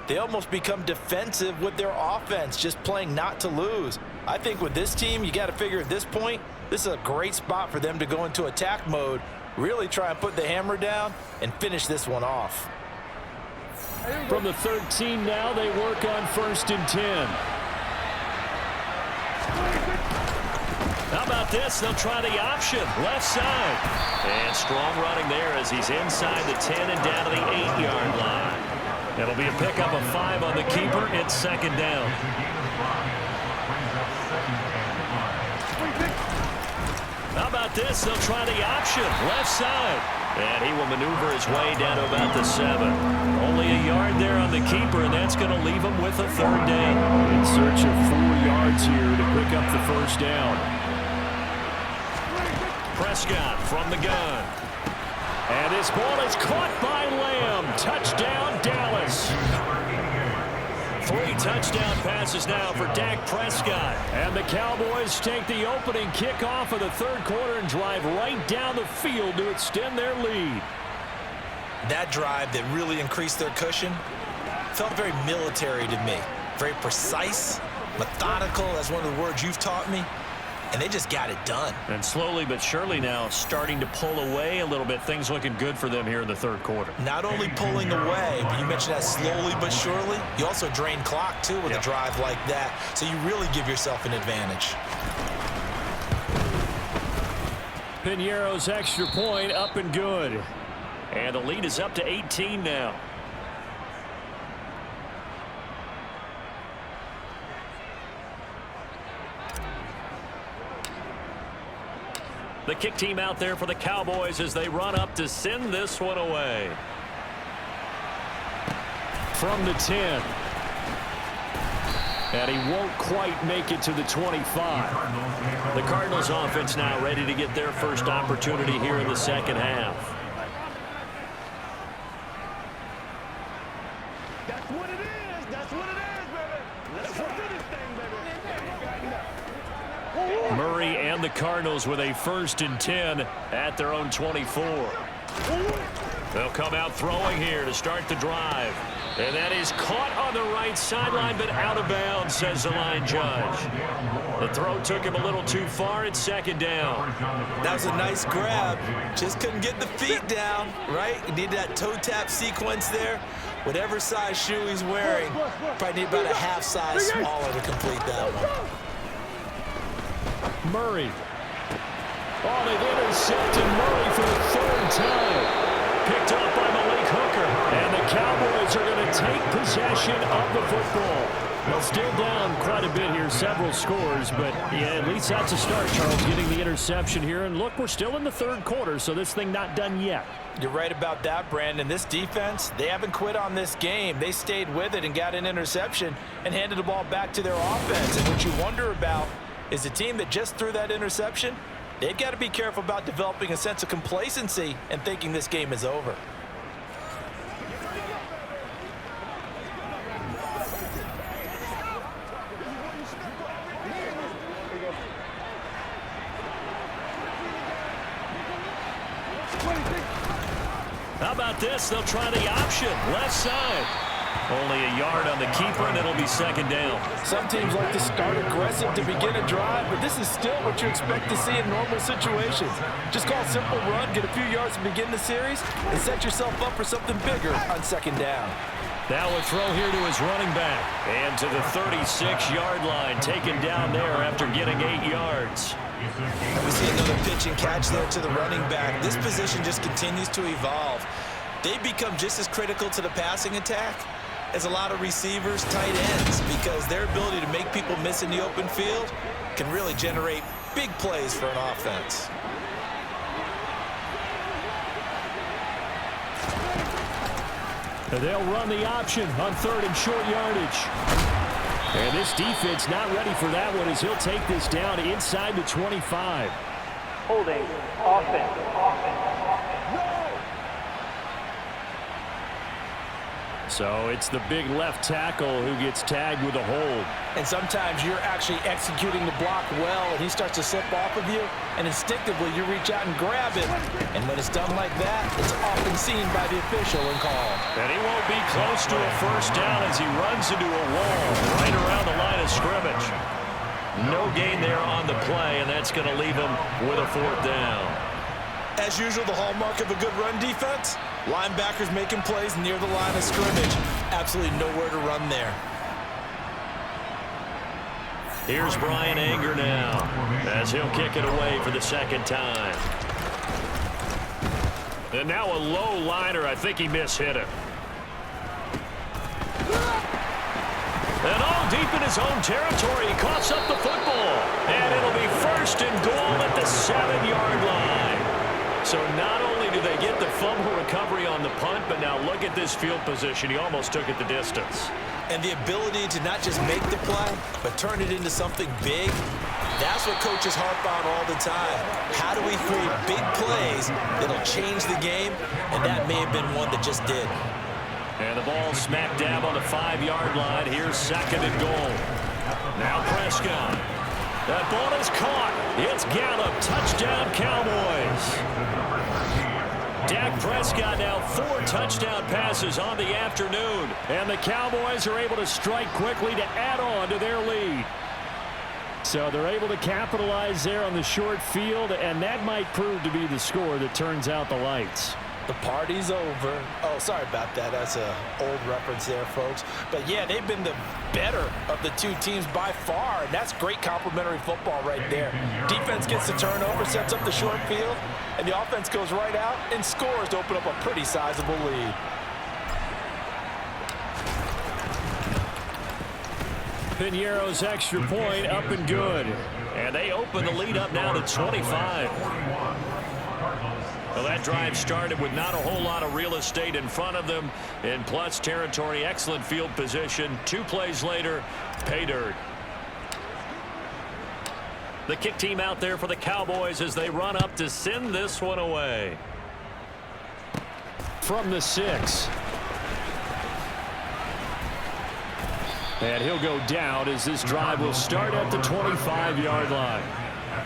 they almost become defensive with their offense, just playing not to lose. I think with this team, you got to figure at this point, this is a great spot for them to go into attack mode, really try and put the hammer down and finish this one off. From the 13 now, they work on 1st and 10. How about this? They'll try the option, left side. And strong running there as he's inside the 10 and down to the 8-yard line. It'll be a pickup of 5 on the keeper. It's 2nd down. How about this? They'll try the option, left side. And he will maneuver his way down to about the 7. Only a yard there on the keeper, and that's going to leave him with a 3rd down. In search of 4 yards here to pick up the first down. Prescott from the gun. And this ball is caught by Lamb. Touchdown, Dallas. 3 touchdown passes now for Dak Prescott. And the Cowboys take the opening kickoff of the third quarter and drive right down the field to extend their lead. That drive that really increased their cushion felt very military to me. Very precise, methodical, that's one of the words you've taught me. And they just got it done. And slowly but surely now starting to pull away a little bit. Things looking good for them here in the third quarter. Not only pulling away, but you mentioned that slowly but surely. You also drain clock, too, with a drive like that. So you really give yourself an advantage. Piñeiro's extra point up and good. And the lead is up to 18 now. The kick team out there for the Cowboys as they run up to send this one away. From the 10. And he won't quite make it to the 25. The Cardinals offense now ready to get their first opportunity here in the second half. That's what it is. That's what it is, baby. Let's go do this thing, baby. Murray and the Cardinals with a 1st and 10 at their own 24. They'll come out throwing here to start the drive. And that is caught on the right sideline, but out of bounds, says the line judge. The throw took him a little too far. It's 2nd down. That was a nice grab. Just couldn't get the feet down, right? You need that toe tap sequence there. Whatever size shoe he's wearing, probably need about a half size smaller to complete that one. Murray. Oh, they've intercepted Murray for the 3rd time. Picked up by Malik Hooker. And the Cowboys are going to take possession of the football. Well, still down quite a bit here, several scores, but yeah, at least that's a start, Charles, getting the interception here. And look, we're still in the 3rd quarter, so this thing not done yet. You're right about that, Brandon. This defense, they haven't quit on this game. They stayed with it and got an interception and handed the ball back to their offense. And what you wonder about is the team that just threw that interception, they've got to be careful about developing a sense of complacency and thinking this game is over. How about this? They'll try the option. Left side. Only a yard on the keeper, and it'll be 2nd down. Some teams like to start aggressive to begin a drive, but this is still what you expect to see in normal situations. Just call a simple run, get a few yards to begin the series, and set yourself up for something bigger on 2nd down. Now a throw here to his running back. And to the 36-yard line, taken down there after getting 8 yards. We see another pitch and catch there to the running back. This position just continues to evolve. They become just as critical to the passing attack as a lot of receivers, tight ends, because their ability to make people miss in the open field can really generate big plays for an offense. They'll run the option on 3rd and short yardage. And this defense not ready for that one as he'll take this down inside the 25. Holding, offense. So it's the big left tackle who gets tagged with a hold. And sometimes you're actually executing the block well, and he starts to slip off of you, and instinctively you reach out and grab it. And when it's done like that, it's often seen by the official and called. And he won't be close to a 1st down as he runs into a wall right around the line of scrimmage. No gain there on the play, and that's going to leave him with a 4th down. As usual, the hallmark of a good run defense, linebackers making plays near the line of scrimmage. Absolutely nowhere to run there. Here's Brian Anger now as he'll kick it away for the 2nd time. And now a low liner. I think he mishit it. And all deep in his own territory, he coughs up the football. And it'll be 1st and goal at the 7-yard line. So not only do they get the fumble recovery on the punt, but now look at this field position. He almost took it the distance. And the ability to not just make the play, but turn it into something big, that's what coaches harp on all the time. How do we create big plays that'll change the game? And that may have been one that just did. And the ball smack dab on the 5-yard line. Here's 2nd and goal. Now Prescott. That ball is caught. It's Gallup. Touchdown, Cowboys. Dak Prescott now 4 touchdown passes on the afternoon. And the Cowboys are able to strike quickly to add on to their lead. So they're able to capitalize there on the short field, and that might prove to be the score that turns out the lights. The party's over. Oh, sorry about that. That's an old reference there, folks. But, yeah, they've been the better of the two teams by far, and that's great complimentary football right there. Defense gets the turnover, sets up the short field, and the offense goes right out and scores to open up a pretty sizable lead. Piñeiro's extra point up and good. And they open the lead up now to 25. Well, that drive started with not a whole lot of real estate in front of them. In plus territory, excellent field position. 2 plays later, pay dirt. The kick team out there for the Cowboys as they run up to send this one away. From the 6. And he'll go down as this drive will start at the 25-yard line.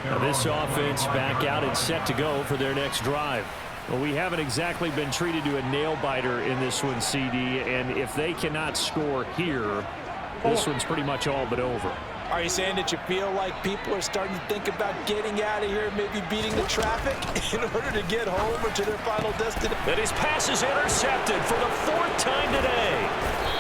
Now this offense back out and set to go for their next drive. Well, we haven't exactly been treated to a nail-biter in this one, CD, and if they cannot score here, this one's pretty much all but over. Are you saying that you feel like people are starting to think about getting out of here, maybe beating the traffic in order to get home or to their final destination? And his pass is intercepted for the 4th time today.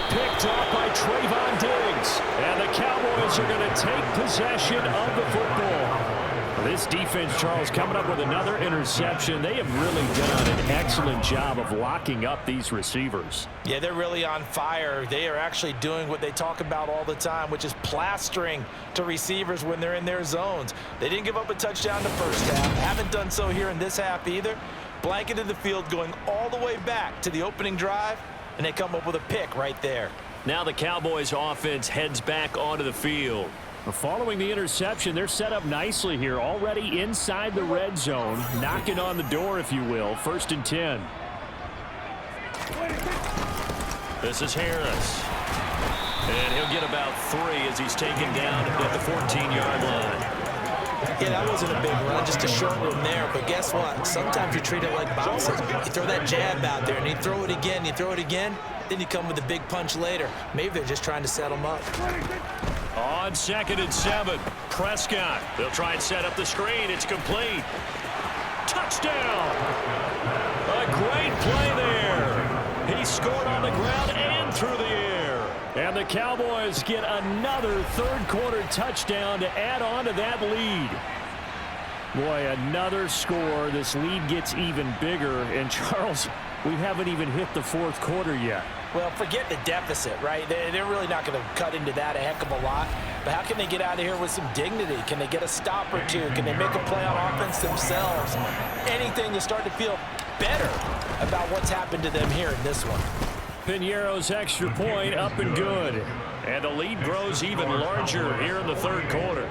Picked off by Trayvon Diggs. And the Cowboys are going to take possession of the football. This defense, Charles, coming up with another interception. They have really done an excellent job of locking up these receivers. Yeah, they're really on fire. They are actually doing what they talk about all the time, which is plastering to receivers when they're in their zones. They didn't give up a touchdown the first half. Haven't done so here in this half either. Blanketed the field going all the way back to the opening drive, and they come up with a pick right there. Now the Cowboys offense heads back onto the field. Following the interception, they're set up nicely here, already inside the red zone, knocking on the door, if you will. 1st and 10. This is Harris. And he'll get about 3 as he's taken down at the 14-yard line. Yeah, that wasn't a big run, just a short one there. But guess what? Sometimes you treat it like boxing. You throw that jab out there, and you throw it again, you throw it again, then you come with a big punch later. Maybe they're just trying to set them up. On 2nd and 7, Prescott. They'll try and set up the screen. It's complete. Touchdown! A great play there. He scored on the ground and through the air. And the Cowboys get another 3rd quarter touchdown to add on to that lead. Boy, another score. This lead gets even bigger. And, Charles, we haven't even hit the 4th quarter yet. Well, forget the deficit, right? They're really not going to cut into that a heck of a lot. But how can they get out of here with some dignity? Can they get a stop or two? Can they make a play on offense themselves? Anything to start to feel better about what's happened to them here in this one. Piñeiro's extra point up and good. And the lead grows even larger here in the 3rd quarter.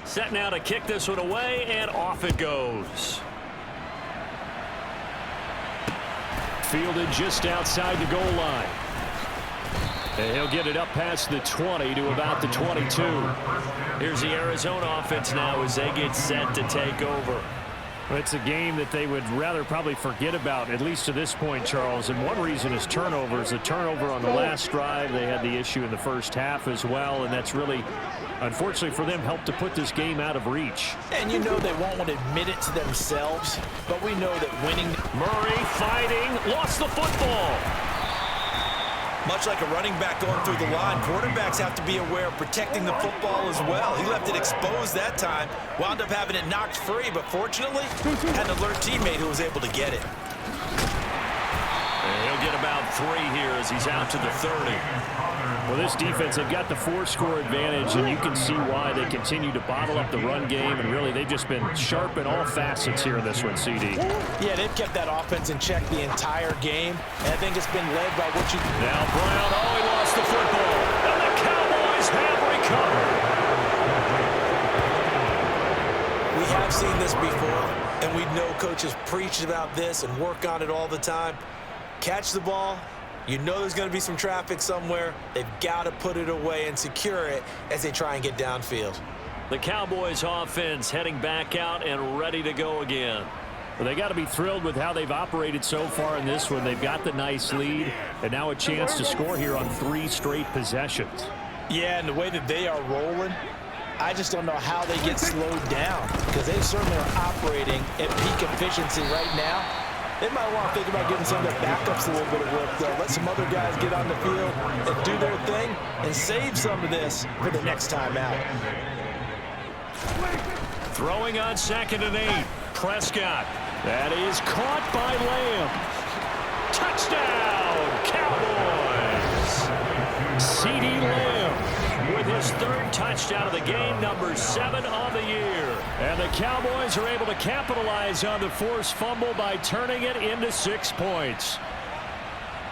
Set now to kick this one away, and off it goes. Fielded just outside the goal line. And he'll get it up past the 20 to about the 22. Here's the Arizona offense now as they get set to take over. Well, it's a game that they would rather probably forget about, at least to this point, Charles. And one reason is turnovers. A turnover on the last drive. They had the issue in the first half as well, and that's really, unfortunately for them, helped to put this game out of reach. And you know they won't want to admit it to themselves, but we know that winning. Murray fighting, lost the football. Much like a running back going through the line, quarterbacks have to be aware of protecting the football as well. He left it exposed that time, wound up having it knocked free, but fortunately, had an alert teammate who was able to get it. And he'll get about 3 here as he's out to the 30. Well, this defense, they've got the 4-score advantage, and you can see why they continue to bottle up the run game, and really they've just been sharp in all facets here in this one, CD. Yeah, they've kept that offense in check the entire game, and I think it's been led by what you... Now Brown, he lost the football, and the Cowboys have recovered. We have seen this before, and we know coaches preach about this and work on it all the time. Catch the ball. You know there's going to be some traffic somewhere. They've got to put it away and secure it as they try and get downfield. The Cowboys offense heading back out and ready to go again. Well, they got to be thrilled with how they've operated so far in this one. They've got the nice lead, and now a chance to score here on 3 straight possessions. Yeah, and the way that they are rolling, I just don't know how they get slowed down because they certainly are operating at peak efficiency right now. They might want to think about giving some of their backups a little bit of work, though. Let some other guys get on the field and do their thing and save some of this for the next time out. Throwing on 2nd and 8. Prescott. That is caught by Lamb. Touchdown, Cowboys. CeeDee Lamb with his 3rd touchdown of the game, number 7 on the year. And the Cowboys are able to capitalize on the forced fumble by turning it into 6 points.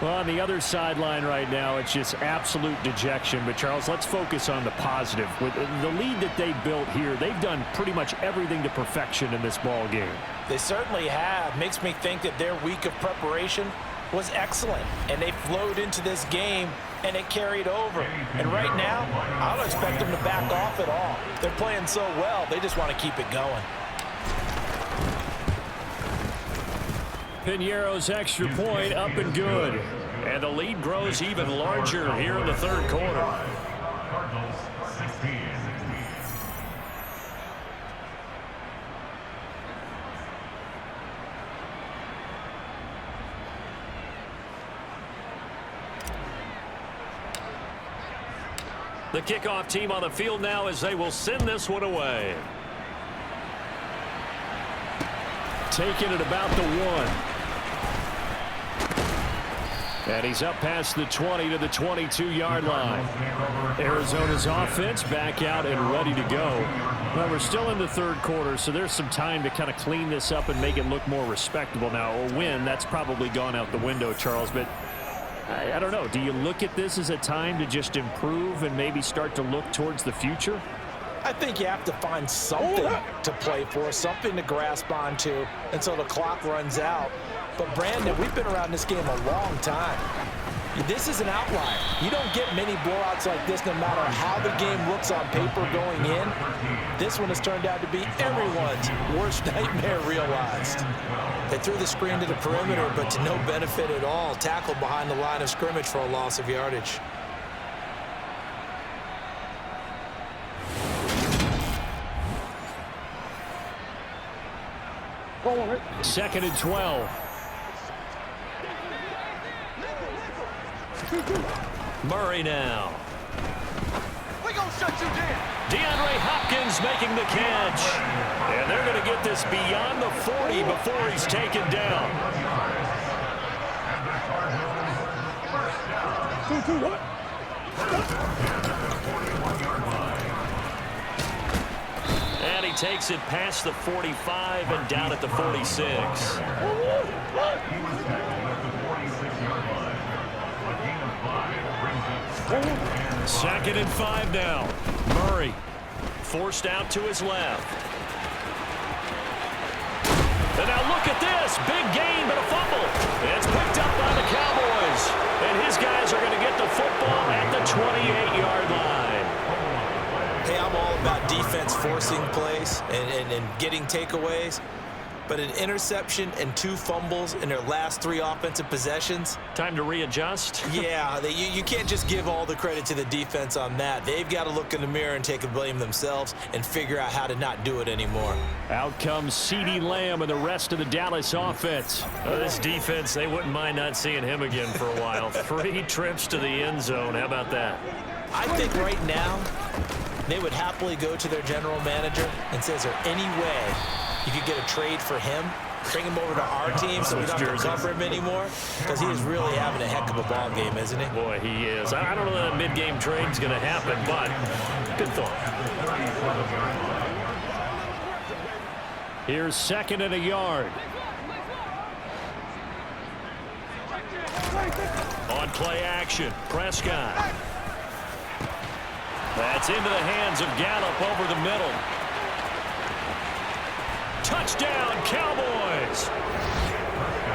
Well, on the other sideline right now, it's just absolute dejection. But, Charles, let's focus on the positive. With the lead that they built here, they've done pretty much everything to perfection in this ball game. They certainly have. Makes me think that their week of preparation was excellent. And they flowed into this game, and it carried over. And right now, I don't expect them to back off at all. They're playing so well, they just want to keep it going. Piñeiro's extra point up and good. And the lead grows even larger here in the 3rd quarter. The kickoff team on the field now as they will send this one away. Taking it about the 1. And he's up past the 20 to the 22-yard line. Arizona's offense back out and ready to go. Well, we're still in the 3rd quarter, so there's some time to kind of clean this up and make it look more respectable. Now, a win, that's probably gone out the window, Charles, but I don't know. Do you look at this as a time to just improve and maybe start to look towards the future? I think you have to find something to play for, something to grasp onto until the clock runs out. But, Brandon, we've been around this game a long time. This is an outlier. You don't get many blowouts like this no matter how the game looks on paper going in. This one has turned out to be everyone's worst nightmare realized. They threw the screen to the perimeter, but to no benefit at all. Tackled behind the line of scrimmage for a loss of yardage. Second and 12. Murray now. We gonna shut you down. DeAndre Hopkins making the catch. And they're going to get this beyond the 40 before he's taken down. And he takes it past the 45 and down at the 46. Second and 5 now. Murray forced out to his left. And now look at this. Big gain, but a fumble. It's picked up by the Cowboys. And his guys are going to get the football at the 28-yard line. Hey, I'm all about defense forcing plays and getting takeaways. But an interception and 2 fumbles in their last 3 offensive possessions. Time to readjust? Yeah, you can't just give all the credit to the defense on that. They've got to look in the mirror and take the blame themselves and figure out how to not do it anymore. Out comes CeeDee Lamb and the rest of the Dallas offense. This defense, they wouldn't mind not seeing him again for a while. 3 trips to the end zone. How about that? I think right now they would happily go to their general manager and say, is there any way you could get a trade for him, bring him over to our team so we don't have to cover him anymore? Because he is really having a heck of a ball game, isn't he? Boy, he is. I don't know that a mid-game trade is going to happen, but good thought. Here's second and a yard. On play action, Prescott. That's into the hands of Gallup over the middle. Touchdown, Cowboys!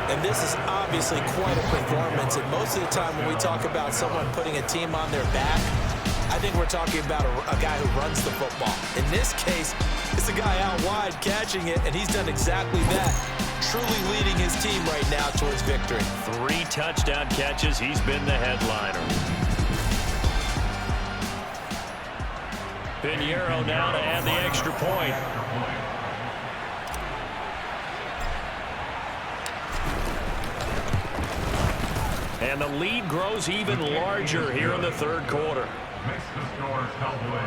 And this is obviously quite a performance. And most of the time when we talk about someone putting a team on their back, I think we're talking about a guy who runs the football. In this case, it's a guy out wide catching it, and he's done exactly that. Truly leading his team right now towards victory. 3 touchdown catches. He's been the headliner. Pinheiro now to add the extra point. And the lead grows even larger here in the third quarter.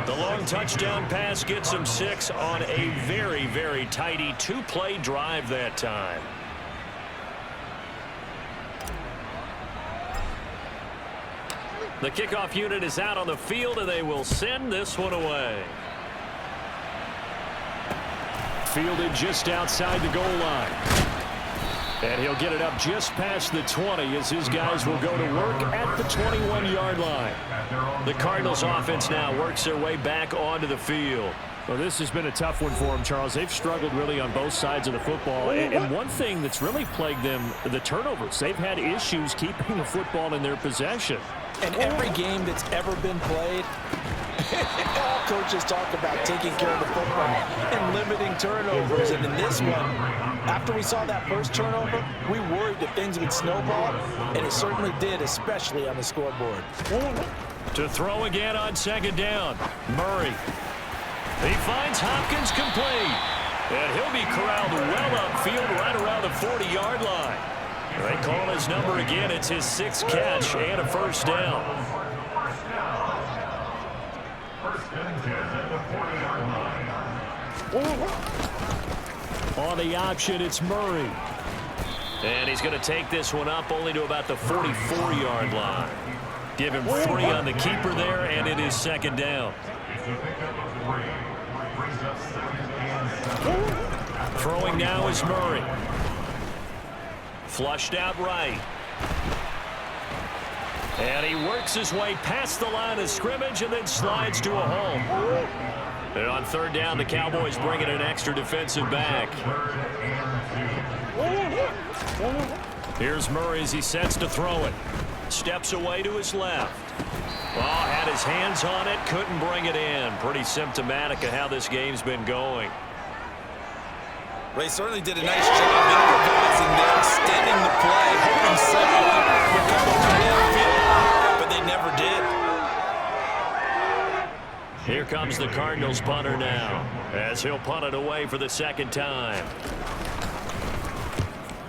The long touchdown pass gets him 6 on a very, very tidy two-play drive that time. The kickoff unit is out on the field, and they will send this one away. Fielded just outside the goal line. And he'll get it up just past the 20 as his guys will go to work at the 21-yard line. The Cardinals offense now works their way back onto the field. Well, this has been a tough one for them, Charles. They've struggled really on both sides of the football. And one thing that's really plagued them, the turnovers. They've had issues keeping the football in their possession. And every game that's ever been played, all coaches talk about taking care of the football and limiting turnovers. And in this one, after we saw that first turnover, we worried that things would snowball, and it certainly did, especially on the scoreboard. To throw again on second down, Murray. He finds Hopkins complete. And he'll be corralled well upfield right around the 40-yard line. They call his number again. It's his 6th catch and a first down. On the option, it's Murray. And he's going to take this one up only to about the 44-yard line. Give him 3 on the keeper there, and it is second down. Throwing now is Murray. Flushed out right. And he works his way past the line of scrimmage and then slides to a hole. And on third down, the Cowboys bring in an extra defensive back. Here's Murray as he sets to throw it. Steps away to his left. Oh, had his hands on it, couldn't bring it in. Pretty symptomatic of how this game's been going. They certainly did a nice job improvising there, extending the play, hoping someone would come over midfield, but they never did. Here comes the Cardinals punter now, as he'll punt it away for the second time.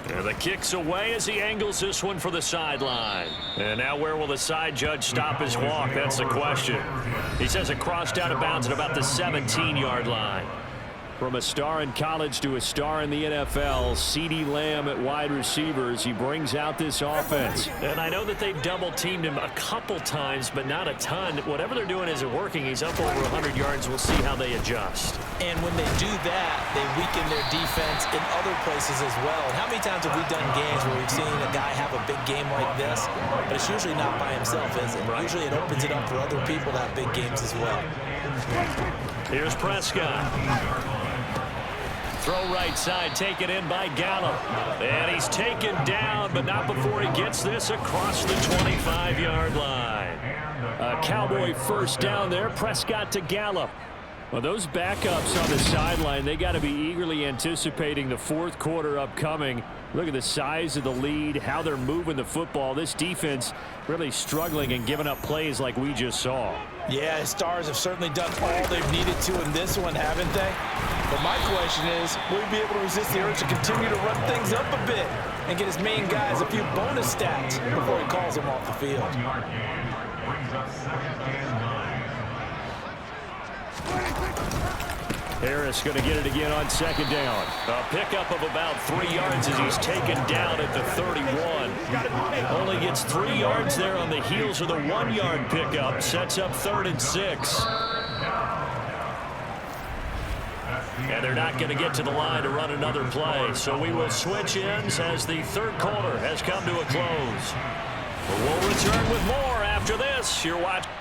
And the kick's away as he angles this one for the sideline. And now where will the side judge stop his walk? That's the question. He says it crossed out of bounds at about the 17-yard line. From a star in college to a star in the NFL, CeeDee Lamb at wide receivers. He brings out this offense. And I know that they've double-teamed him a couple times, but not a ton. Whatever they're doing isn't working. He's up over 100 yards. We'll see how they adjust. And when they do that, they weaken their defense in other places as well. And how many times have we done games where we've seen a guy have a big game like this, but it's usually not by himself, is it? Right. Usually it opens it up for other people to have big games as well. Here's Prescott. Throw right side, taken in by Gallup. And he's taken down, but not before he gets this across the 25-yard line. A Cowboy first down there. Prescott to Gallup. Well, those backups on the sideline, they got to be eagerly anticipating the fourth quarter upcoming. Look at the size of the lead, how they're moving the football. This defense really struggling and giving up plays like we just saw. Yeah, Stars have certainly done all they've needed to in this one, haven't they? But my question is, will he be able to resist the urge to continue to run things up a bit and get his main guys a few bonus stats before he calls them off the field? Harris going to get it again on second down. A pickup of about 3 yards as he's taken down at the 31. Only gets 3 yards there on the heels of the 1-yard pickup. Sets up 3rd and 6. And they're not going to get to the line to run another play. So we will switch ends as the third quarter has come to a close. We'll return with more after this. You're watching.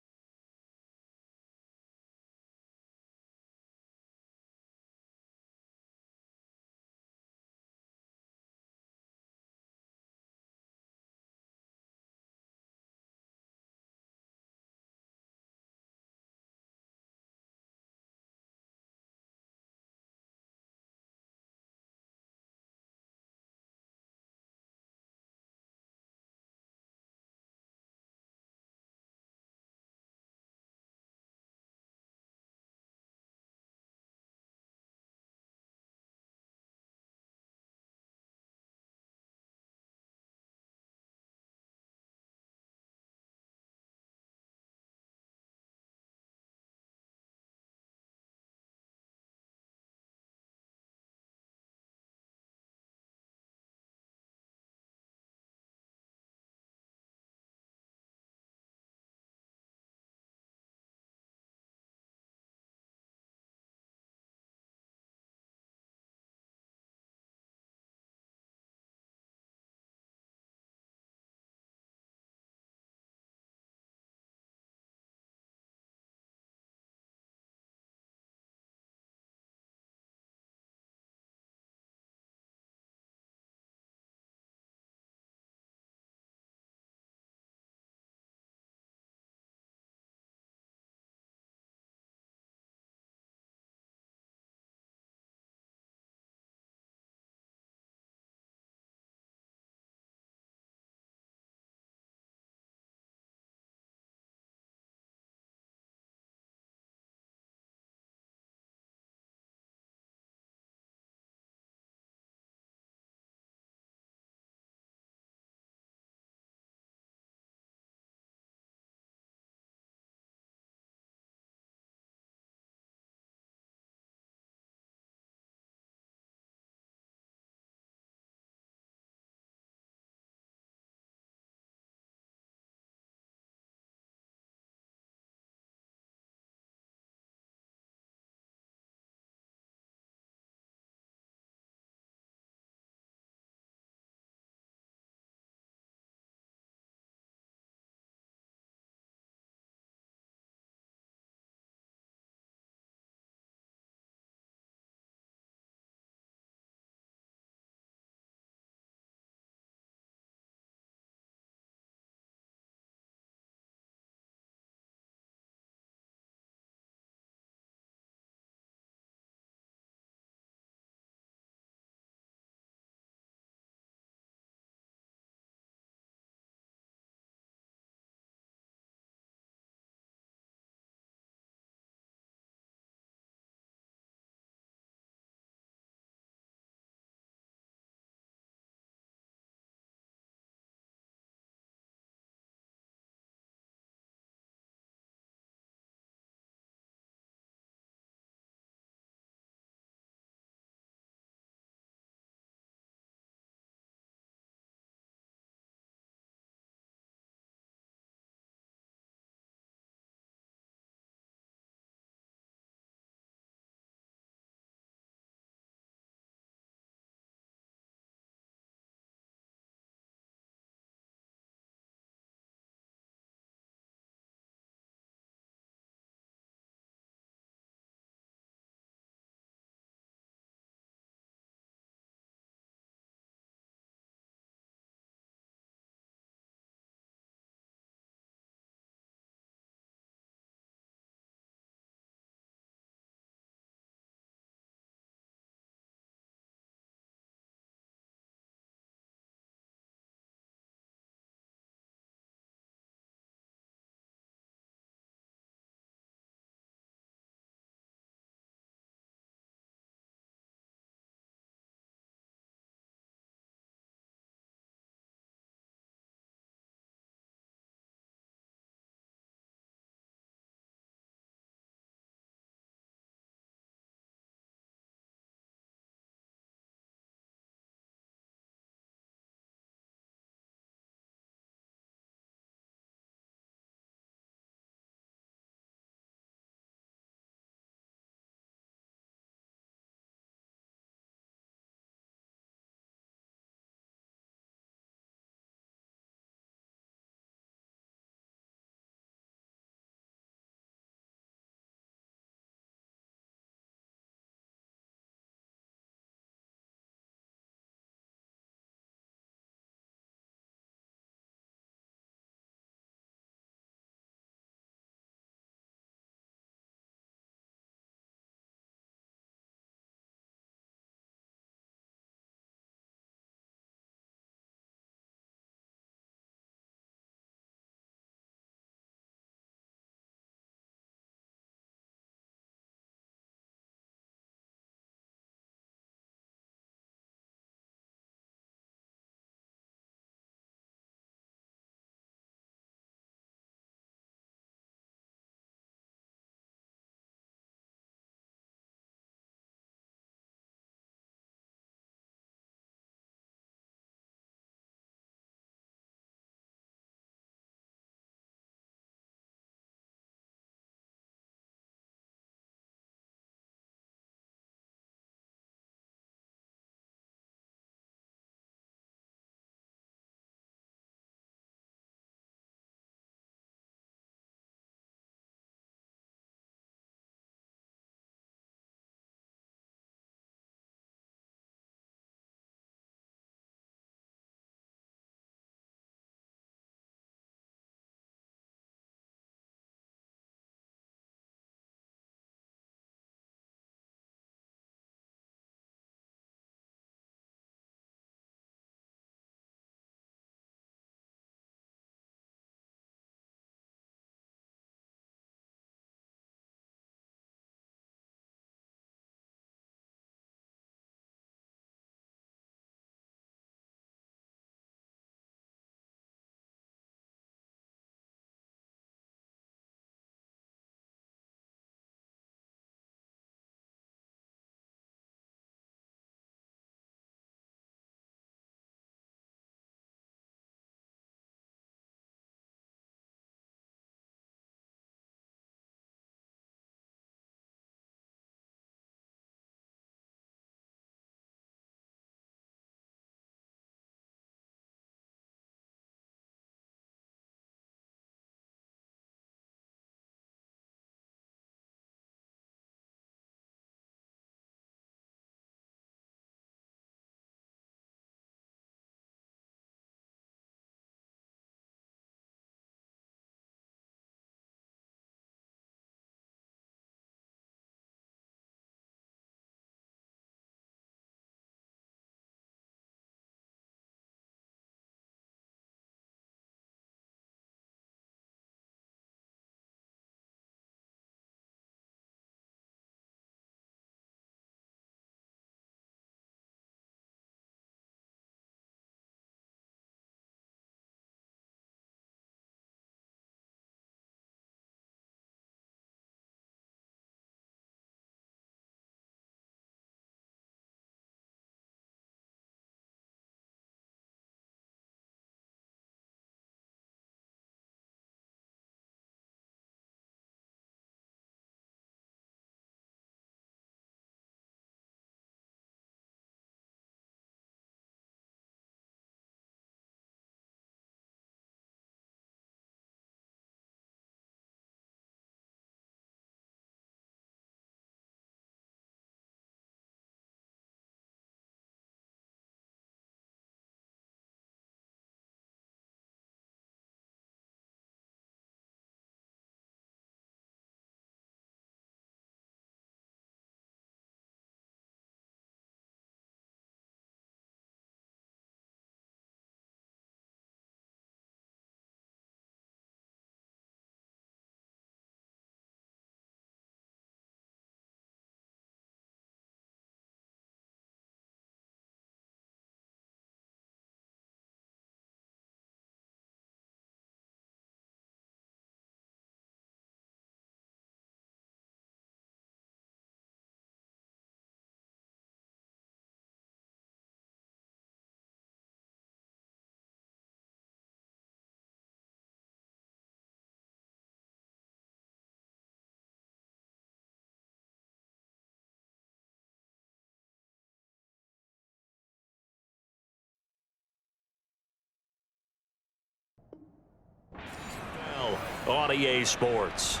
on EA Sports.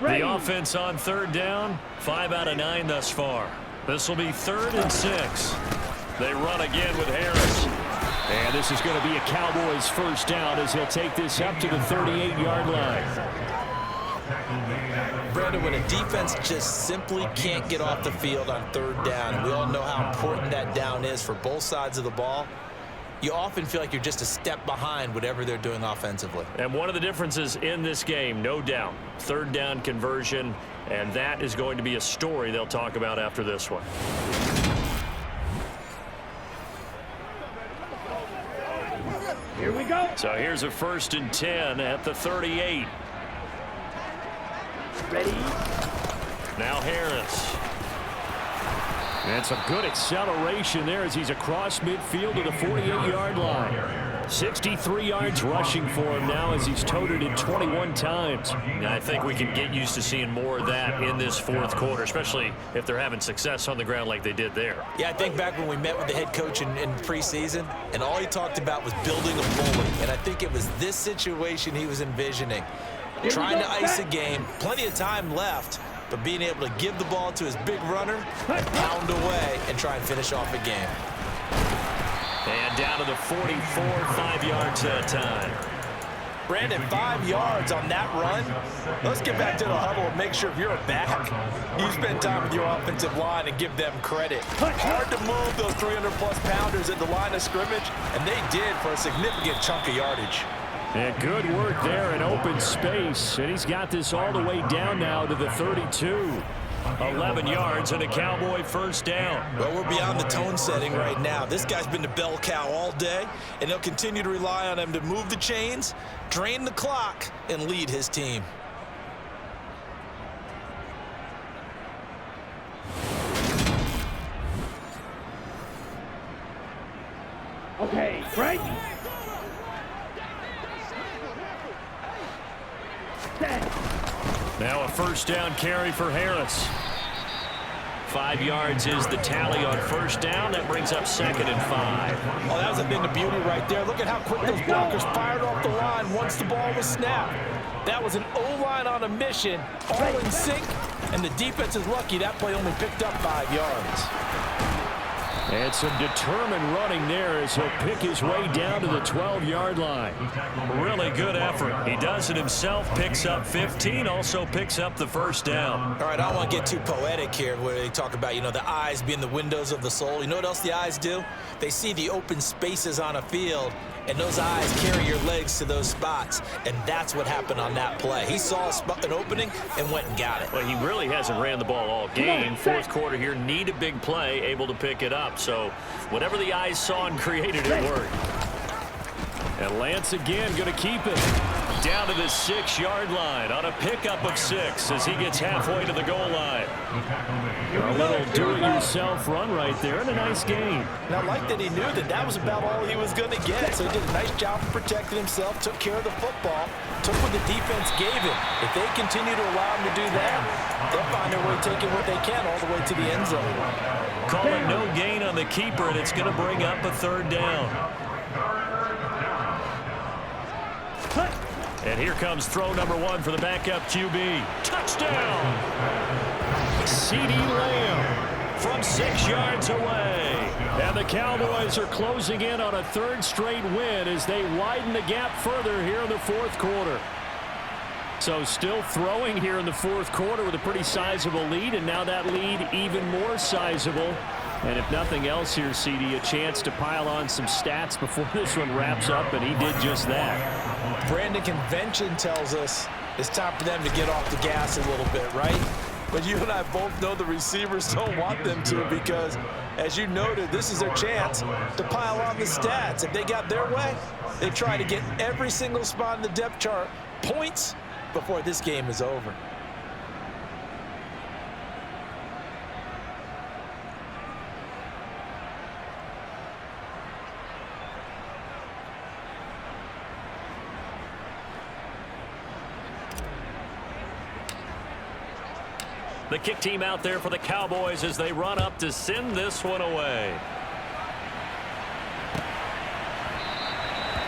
Ready. The offense on third down, 5 out of 9 thus far. This will be 3rd and 6. They run again with Harris. And this is going to be a Cowboys first down as he'll take this up to the 38-yard line. Brandon, when a defense just simply can't get off the field on third down, and we all know how important that down is for both sides of the ball, you often feel like you're just a step behind whatever they're doing offensively. And one of the differences in this game, no doubt, third down conversion, and that is going to be a story they'll talk about after this one. Here we go. So here's a 1st and 10 at the 38. Ready. Now Harris. And some good acceleration there as he's across midfield to the 48-yard line. 63 yards rushing for him now as he's toted it 21 times. I think we can get used to seeing more of that in this 4th quarter, especially if they're having success on the ground like they did there. Yeah, I think back when we met with the head coach in preseason, and all he talked about was building a bully. And I think it was this situation he was envisioning. Trying to ice a game, plenty of time left, but being able to give the ball to his big runner, pound away, and try and finish off a game. And down to the 44, 5 yards that time. Brandon, 5 yards on that run. Let's get back to the huddle and make sure if you're a back, you spend time with your offensive line and give them credit. Hard to move those 300-plus pounders at the line of scrimmage, and they did for a significant chunk of yardage. And good work there in open space. And he's got this all the way down now to the 32. 11 yards and a Cowboy first down. Well, we're beyond the tone setting right now. This guy's been the bell cow all day, and they'll continue to rely on him to move the chains, drain the clock, and lead his team. Okay, right. Now a first down carry for Harris. 5 yards is the tally on first down. That brings up 2nd and 5. Oh, that was a thing of beauty right there. Look at how quick those blockers fired off the line once the ball was snapped. That was an O-line on a mission, all in sync, and the defense is lucky that play only picked up 5 yards. And some determined running there as he'll pick his way down to the 12-yard line. Really good effort. He does it himself, picks up 15, also picks up the first down. All right, I don't want to get too poetic here where they talk about, the eyes being the windows of the soul. You know what else the eyes do? They see the open spaces on a field, and those eyes carry your legs to those spots, and that's what happened on that play. He saw an opening and went and got it. Well, he really hasn't ran the ball all game. 4th quarter here, need a big play, able to pick it up. So whatever the eyes saw and created, it worked. And Lance again going to keep it down to the 6-yard line on a pickup of 6 as he gets halfway to the goal line. A little do-it-yourself run right there and a nice game. And I like that he knew that was about all he was going to get. So he did a nice job of protecting himself, took care of the football, took what the defense gave him. If they continue to allow him to do that, they'll find their way taking what they can all the way to the end zone. Call it no gain on the keeper, and it's going to bring up a 3rd down. And here comes throw number 1 for the backup QB. Touchdown! CeeDee Lamb from 6 yards away. And the Cowboys are closing in on a 3rd straight win as they widen the gap further here in the 4th quarter. So still throwing here in the 4th quarter with a pretty sizable lead, and now that lead even more sizable. And if nothing else here, CD, a chance to pile on some stats before this one wraps up, and he did just that. Brandon, convention tells us it's time for them to get off the gas a little bit, right? But you and I both know the receivers don't want them to because, as you noted, this is their chance to pile on the stats. If they got their way, they try to get every single spot in the depth chart points before this game is over. The kick team out there for the Cowboys as they run up to send this one away.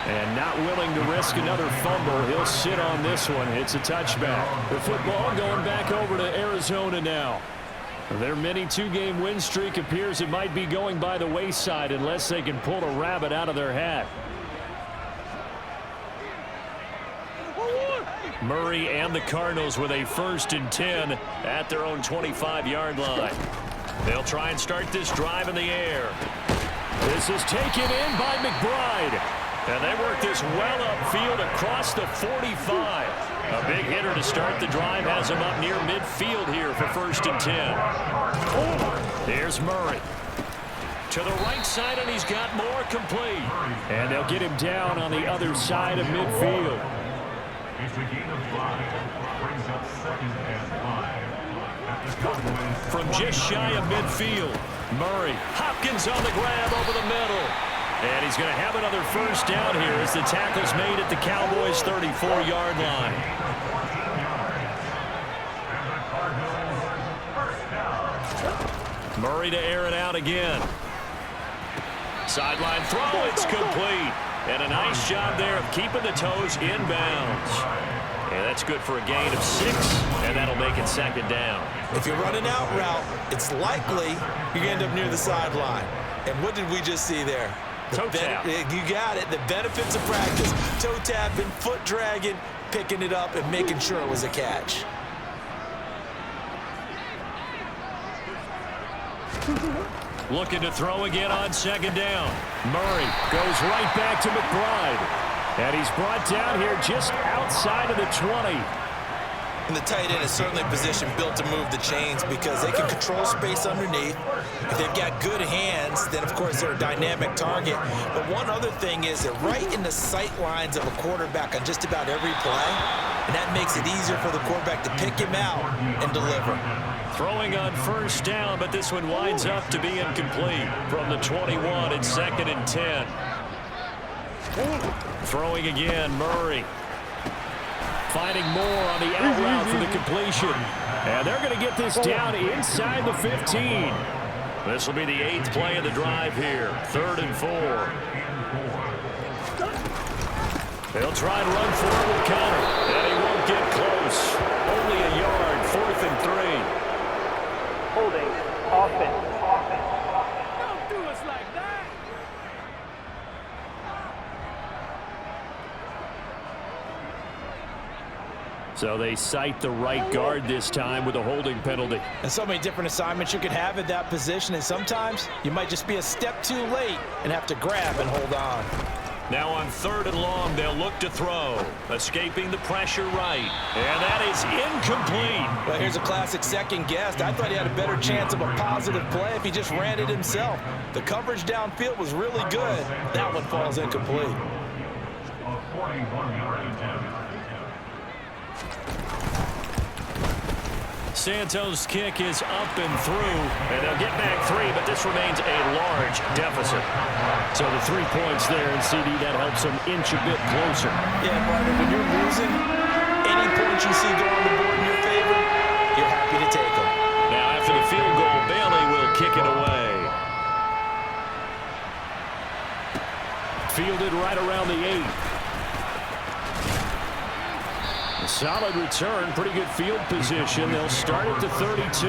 And not willing to risk another fumble. He'll sit on this one. It's a touchback. The football going back over to Arizona now. Their mini two-game win streak appears it might be going by the wayside unless they can pull a rabbit out of their hat. Murray and the Cardinals with a 1st and 10 at their own 25-yard line. They'll try and start this drive in the air. This is taken in by McBride. And they work this well upfield across the 45. A big hitter to start the drive has him up near midfield here for 1st and 10. Here's Murray. To the right side, and he's got more complete. And they'll get him down on the other side of midfield. It's a gain of 5. Brings up 2nd and 5. From just shy of midfield, Murray. Hopkins on the grab over the middle. And he's going to have another 1st down here as the tackle's made at the Cowboys' 34-yard line. Murray to air it out again. Sideline throw, it's complete. And a nice job there of keeping the toes inbounds. And that's good for a gain of 6, and that'll make it 2nd down. If you run an out route, it's likely you're going to end up near the sideline. And what did we just see there? Toe tap. You got it. The benefits of practice. Toe tapping, foot dragging, picking it up, and making sure it was a catch. Looking to throw again on 2nd down. Murray goes right back to McBride. And he's brought down here just outside of the 20. And the tight end is certainly a position built to move the chains because they can control space underneath. If they've got good hands, then, of course, they're a dynamic target. But one other thing is they're right in the sight lines of a quarterback on just about every play, and that makes it easier for the quarterback to pick him out and deliver. Throwing on 1st down, but this one winds up to be incomplete from the 21 and 2nd and 10. Throwing again, Murray. Finding more on the out route for the completion. And they're going to get this down inside the 15. This will be the 8th play of the drive here. 3rd and 4. They'll try and run forward with Connor. And he won't get close. Only a yard. 4th and 3. Holding. Offense. Don't do us like that. So they cite the right guard this time with a holding penalty. And so many different assignments you could have at that position, and sometimes you might just be a step too late and have to grab and hold on. Now on 3rd and long, they'll look to throw. Escaping the pressure right. And that is incomplete. Well, here's a classic second guess. I thought he had a better chance of a positive play if he just ran it himself. The coverage downfield was really good. That one falls incomplete. A 41-yard attempt. Santos' kick is up and through, and they'll get back 3, but this remains a large deficit. So the 3 points there, and CD, that helps them inch a bit closer. Yeah, partner, when you're losing, any points you see go on the board in your favor, you're happy to take them. Now after the field goal, Bailey will kick it away. Fielded right around the 8. Solid return, pretty good field position. They'll start at the 32.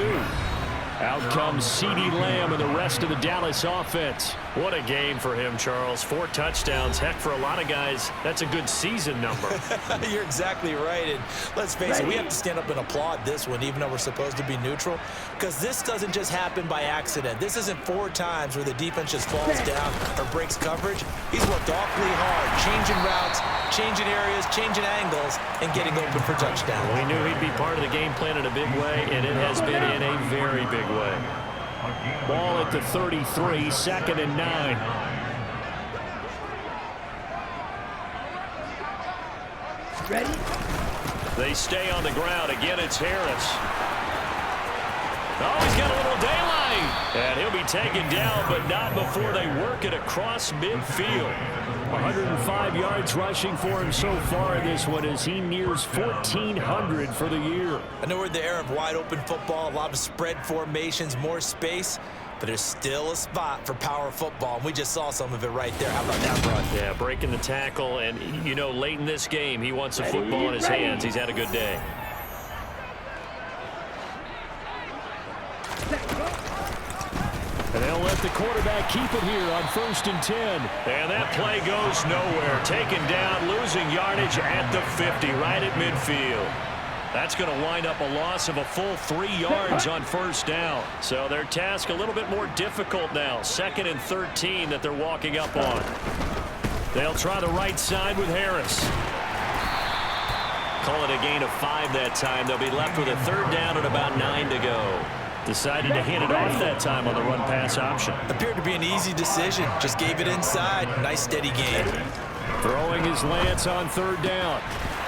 Out comes CeeDee Lamb and the rest of the Dallas offense. What a game for him, Charles. 4 touchdowns. Heck, for a lot of guys, that's a good season number. You're exactly right. And let's face it, we have to stand up and applaud this one, even though we're supposed to be neutral, because this doesn't just happen by accident. This isn't 4 times where the defense just falls down or breaks coverage. He's worked awfully hard, changing routes, changing areas, changing angles, and getting open for touchdown. We knew he'd be part of the game plan in a big way, and it has been in a very big way. Ball at the 33, 2nd and 9. Ready? They stay on the ground. Again, it's Harris. Oh, he's got a little daylight. And he'll be taken down, but not before they work it across midfield. 105 yards rushing for him so far in this one as he nears 1,400 for the year. I know we're in the era of wide open football, a lot of spread formations, more space. but there's still a spot for power football, and we just saw some of it right there. How about that run? Yeah, breaking the tackle, and, you know, late in this game, he wants the football in his hands. He's had a good day. And they'll let the quarterback keep it here on 1st and 10. And that play goes nowhere. Taken down, losing yardage at the 50, right at midfield. That's going to wind up a loss of a full 3 yards on 1st down. So their task a little bit more difficult now. 2nd and 13 that they're walking up on. They'll try the right side with Harris. Call it a gain of 5 that time. They'll be left with a 3rd down and about 9 to go. Decided to hand it off that time on the run-pass option. Appeared to be an easy decision. Just gave it inside. Nice steady gain. Throwing his lance on 3rd down.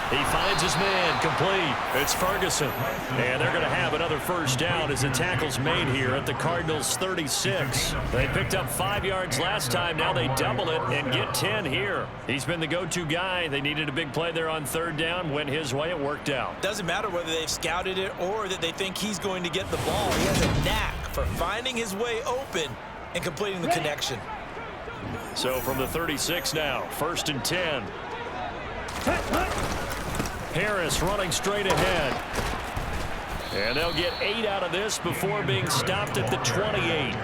He finds his man, complete. It's Ferguson. And they're going to have another 1st down as the tackle's made here at the Cardinals' 36. They picked up 5 yards last time. Now they double it and get 10 here. He's been the go-to guy. They needed a big play there on 3rd down. Went his way. It worked out. Doesn't matter whether they've scouted it or that they think he's going to get the ball. He has a knack for finding his way open and completing the connection. So from the 36 now, 1st and 10. Harris running straight ahead. And they'll get 8 out of this before being stopped at the 28.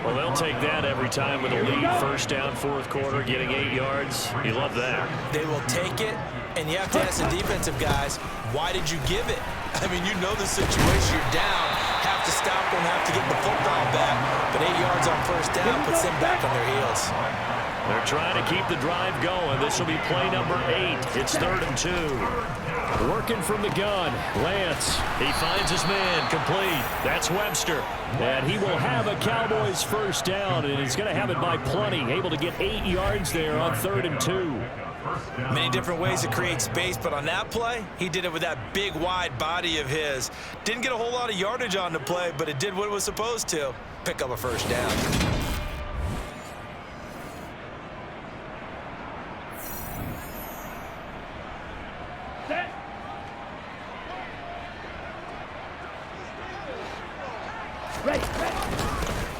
Well, they'll take that every time with a lead. 1st down, 4th quarter, getting 8 yards. You love that. They will take it, and you have to ask the defensive guys, why did you give it? I mean, you know the situation. You're down. Have to stop them, have to get the football back. But 8 yards on 1st down puts them back on their heels. They're trying to keep the drive going. This will be play number 8. It's 3rd and 2. Working from the gun. Lance. He finds his man, complete. That's Webster. And he will have a Cowboys 1st down, and he's going to have it by plenty. Able to get 8 yards there on 3rd and 2. Many different ways to create space, but on that play, he did it with that big, wide body of his. Didn't get a whole lot of yardage on the play, but it did what it was supposed to. Pick up a 1st down.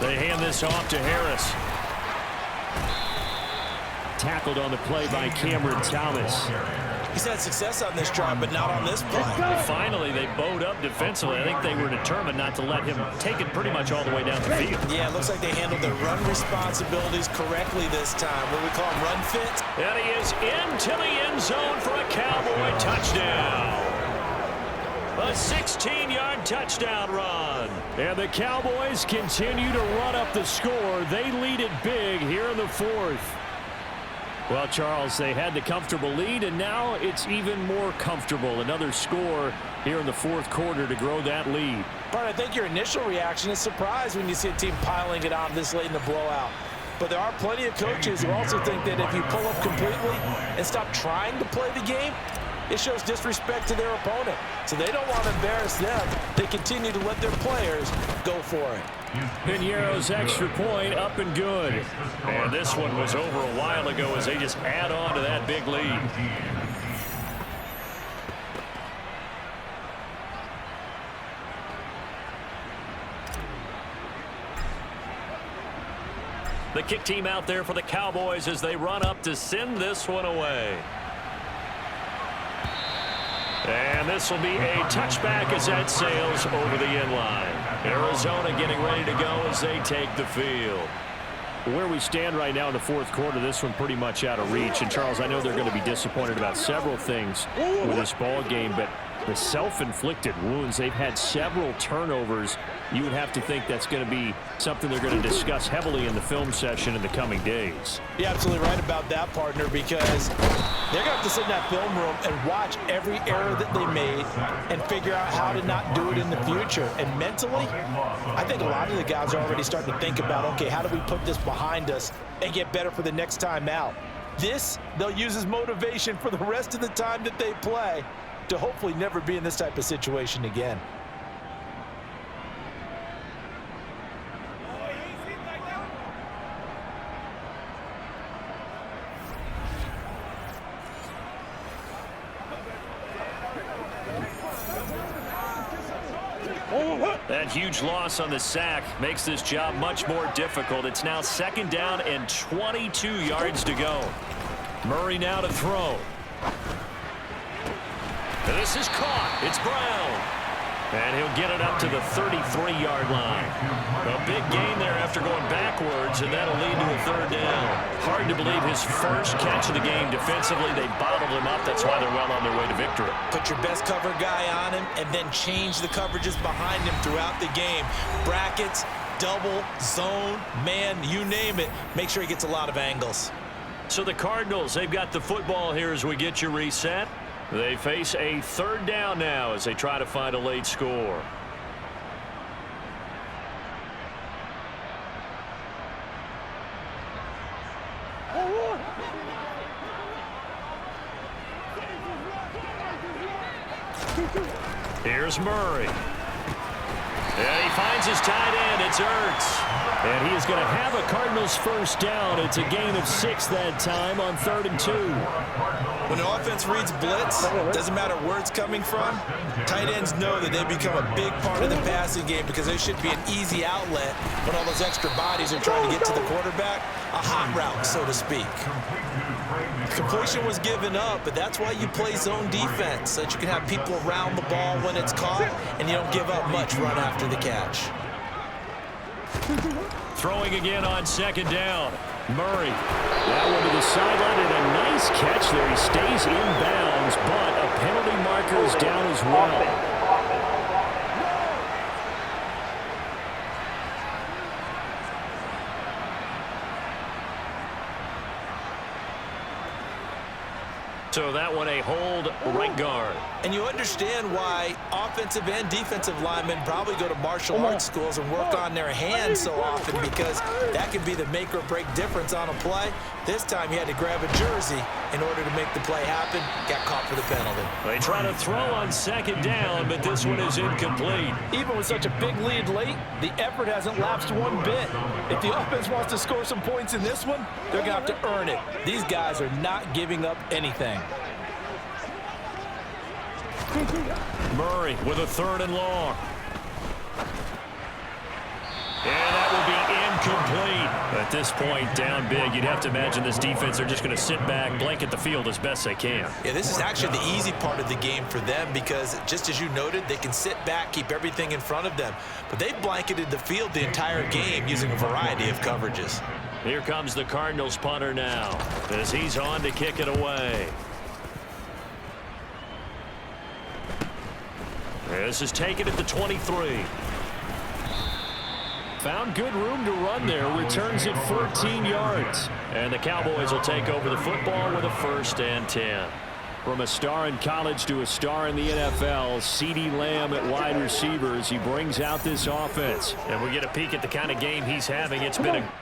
They hand this off to Harris. Tackled on the play by Cameron Thomas. He's had success on this drive, but not on this play. Finally, they bowed up defensively. I think they were determined not to let him take it pretty much all the way down the field. Yeah, it looks like they handled their run responsibilities correctly this time. What do we call them, run fit? And he is into the end zone for a Cowboy touchdown. A 16-yard touchdown run. And the Cowboys continue to run up the score. They lead it big here in the 4th. Well, Charles, they had the comfortable lead, and now it's even more comfortable. Another score here in the 4th quarter to grow that lead. But I think your initial reaction is surprise when you see a team piling it on this late in the blowout. But there are plenty of coaches who also think that if you pull up completely and stop trying to play the game, it shows disrespect to their opponent. So they don't want to embarrass them. They continue to let their players go for it. Piñeiro's extra point up and good. And this one was over a while ago as they just add on to that big lead. The kick team out there for the Cowboys as they run up to send this one away. And this will be a touchback as that sails over the end line. Arizona getting ready to go as they take the field. Where we stand right now in the 4th quarter, this one pretty much out of reach. And, Charles, I know they're going to be disappointed about several things with this ball game, but the self-inflicted wounds, they've had several turnovers. You would have to think that's going to be something they're going to discuss heavily in the film session in the coming days. You're absolutely right about that, partner, because they're going to have to sit in that film room and watch every error that they made and figure out how to not do it in the future. And mentally, I think a lot of the guys are already starting to think about, okay, how do we put this behind us and get better for the next time out? This, they'll use as motivation for the rest of the time that they play to hopefully never be in this type of situation again. That huge loss on the sack makes this job much more difficult. It's now 2nd down and 22 yards to go. Murray now to throw. And this is caught. It's Brown. And he'll get it up to the 33-yard line. A big gain there after going backwards, and that'll lead to a 3rd down. Hard to believe his first catch of the game defensively. They bottled him up. That's why they're well on their way to victory. Put your best cover guy on him and then change the coverages behind him throughout the game. Brackets, double, zone, man, you name it. Make sure he gets a lot of angles. So the Cardinals, they've got the football here as we get you reset. They face a 3rd down now as they try to find a late score. Here's Murray. And he finds his tight end. It's Ertz. And he is going to have a Cardinals 1st down. It's a gain of 6 that time on 3rd and 2. When an offense reads blitz, doesn't matter where it's coming from, tight ends know that they become a big part of the passing game because there should be an easy outlet when all those extra bodies are trying to get to the quarterback. A hot route, so to speak. Completion was given up, but that's why you play zone defense, so that you can have people around the ball when it's caught, and you don't give up much run after the catch. Throwing again on 2nd down. Murray. That one to the sideline, and a nice catch there. He stays in bounds, but a penalty marker is down as well. So that one a hold right guard. And you understand why offensive and defensive linemen probably go to martial arts schools and work on their hands so often, because that can be the make or break difference on a play. This time he had to grab a jersey in order to make the play happen. Got caught for the penalty. They try to throw on 2nd down, but this one is incomplete. Even with such a big lead late, the effort hasn't lapsed one bit. If the offense wants to score some points in this one, they're going to have to earn it. These guys are not giving up anything. Murray with a 3rd and long. And that will be incomplete. At this point, down big, you'd have to imagine this defense are just going to sit back, blanket the field as best they can. Yeah, this is actually the easy part of the game for them because, just as you noted, they can sit back, keep everything in front of them. But they've blanketed the field the entire game using a variety of coverages. Here comes the Cardinals punter now as he's on to kick it away. This is taken at the 23. Found good room to run there. Returns it 14 yards. And the Cowboys will take over the football with a 1st and 10. From a star in college to a star in the NFL, CeeDee Lamb at wide receivers. He brings out this offense. And we get a peek at the kind of game he's having. It's been a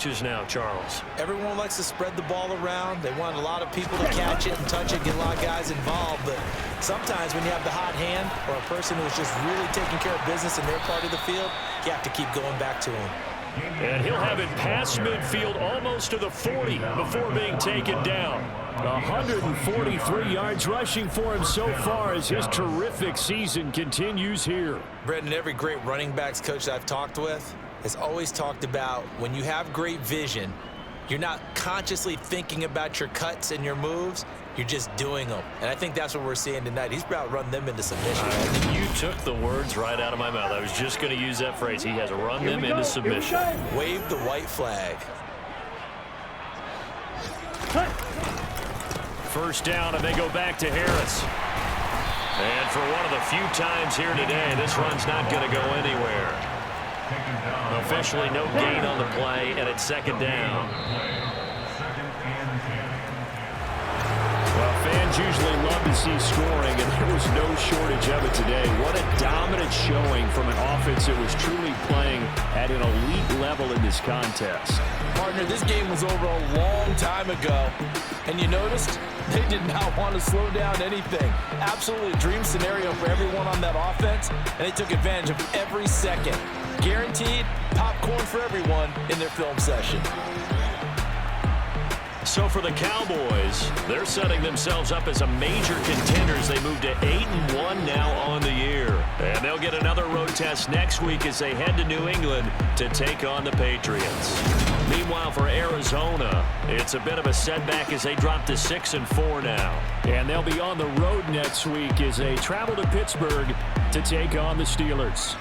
coaches now, Charles? Everyone likes to spread the ball around. They want a lot of people to catch it and touch it, get a lot of guys involved. But sometimes when you have the hot hand or a person who's just really taking care of business in their part of the field, you have to keep going back to them. And he'll have it past midfield almost to the 40 before being taken down. 143 yards rushing for him so far as his terrific season continues here. Brendan, every great running backs coach that I've talked with has always talked about when you have great vision, you're not consciously thinking about your cuts and your moves. You're just doing them. And I think that's what we're seeing tonight. He's about to run them into submission. You took the words right out of my mouth. I was just going to use that phrase. He has run them into submission. Wave the white flag. First down, and they go back to Harris. And for one of the few times here today, this run's not going to go anywhere. Officially no gain on the play, and it's second down. Well, fans usually love to see scoring, and there was no shortage of it today. What a dominant showing from an offense that was truly playing at an elite level in this contest. Partner, this game was over a long time ago, and you noticed they did not want to slow down anything. Absolutely a dream scenario for everyone on that offense, and they took advantage of every second. Guaranteed popcorn for everyone in their film session. So for the Cowboys, they're setting themselves up as a major contender as they move to 8-1 now on the year. And they'll get another road test next week as they head to New England to take on the Patriots. Meanwhile, for Arizona, it's a bit of a setback as they drop to 6-4 now. And they'll be on the road next week as they travel to Pittsburgh to take on the Steelers.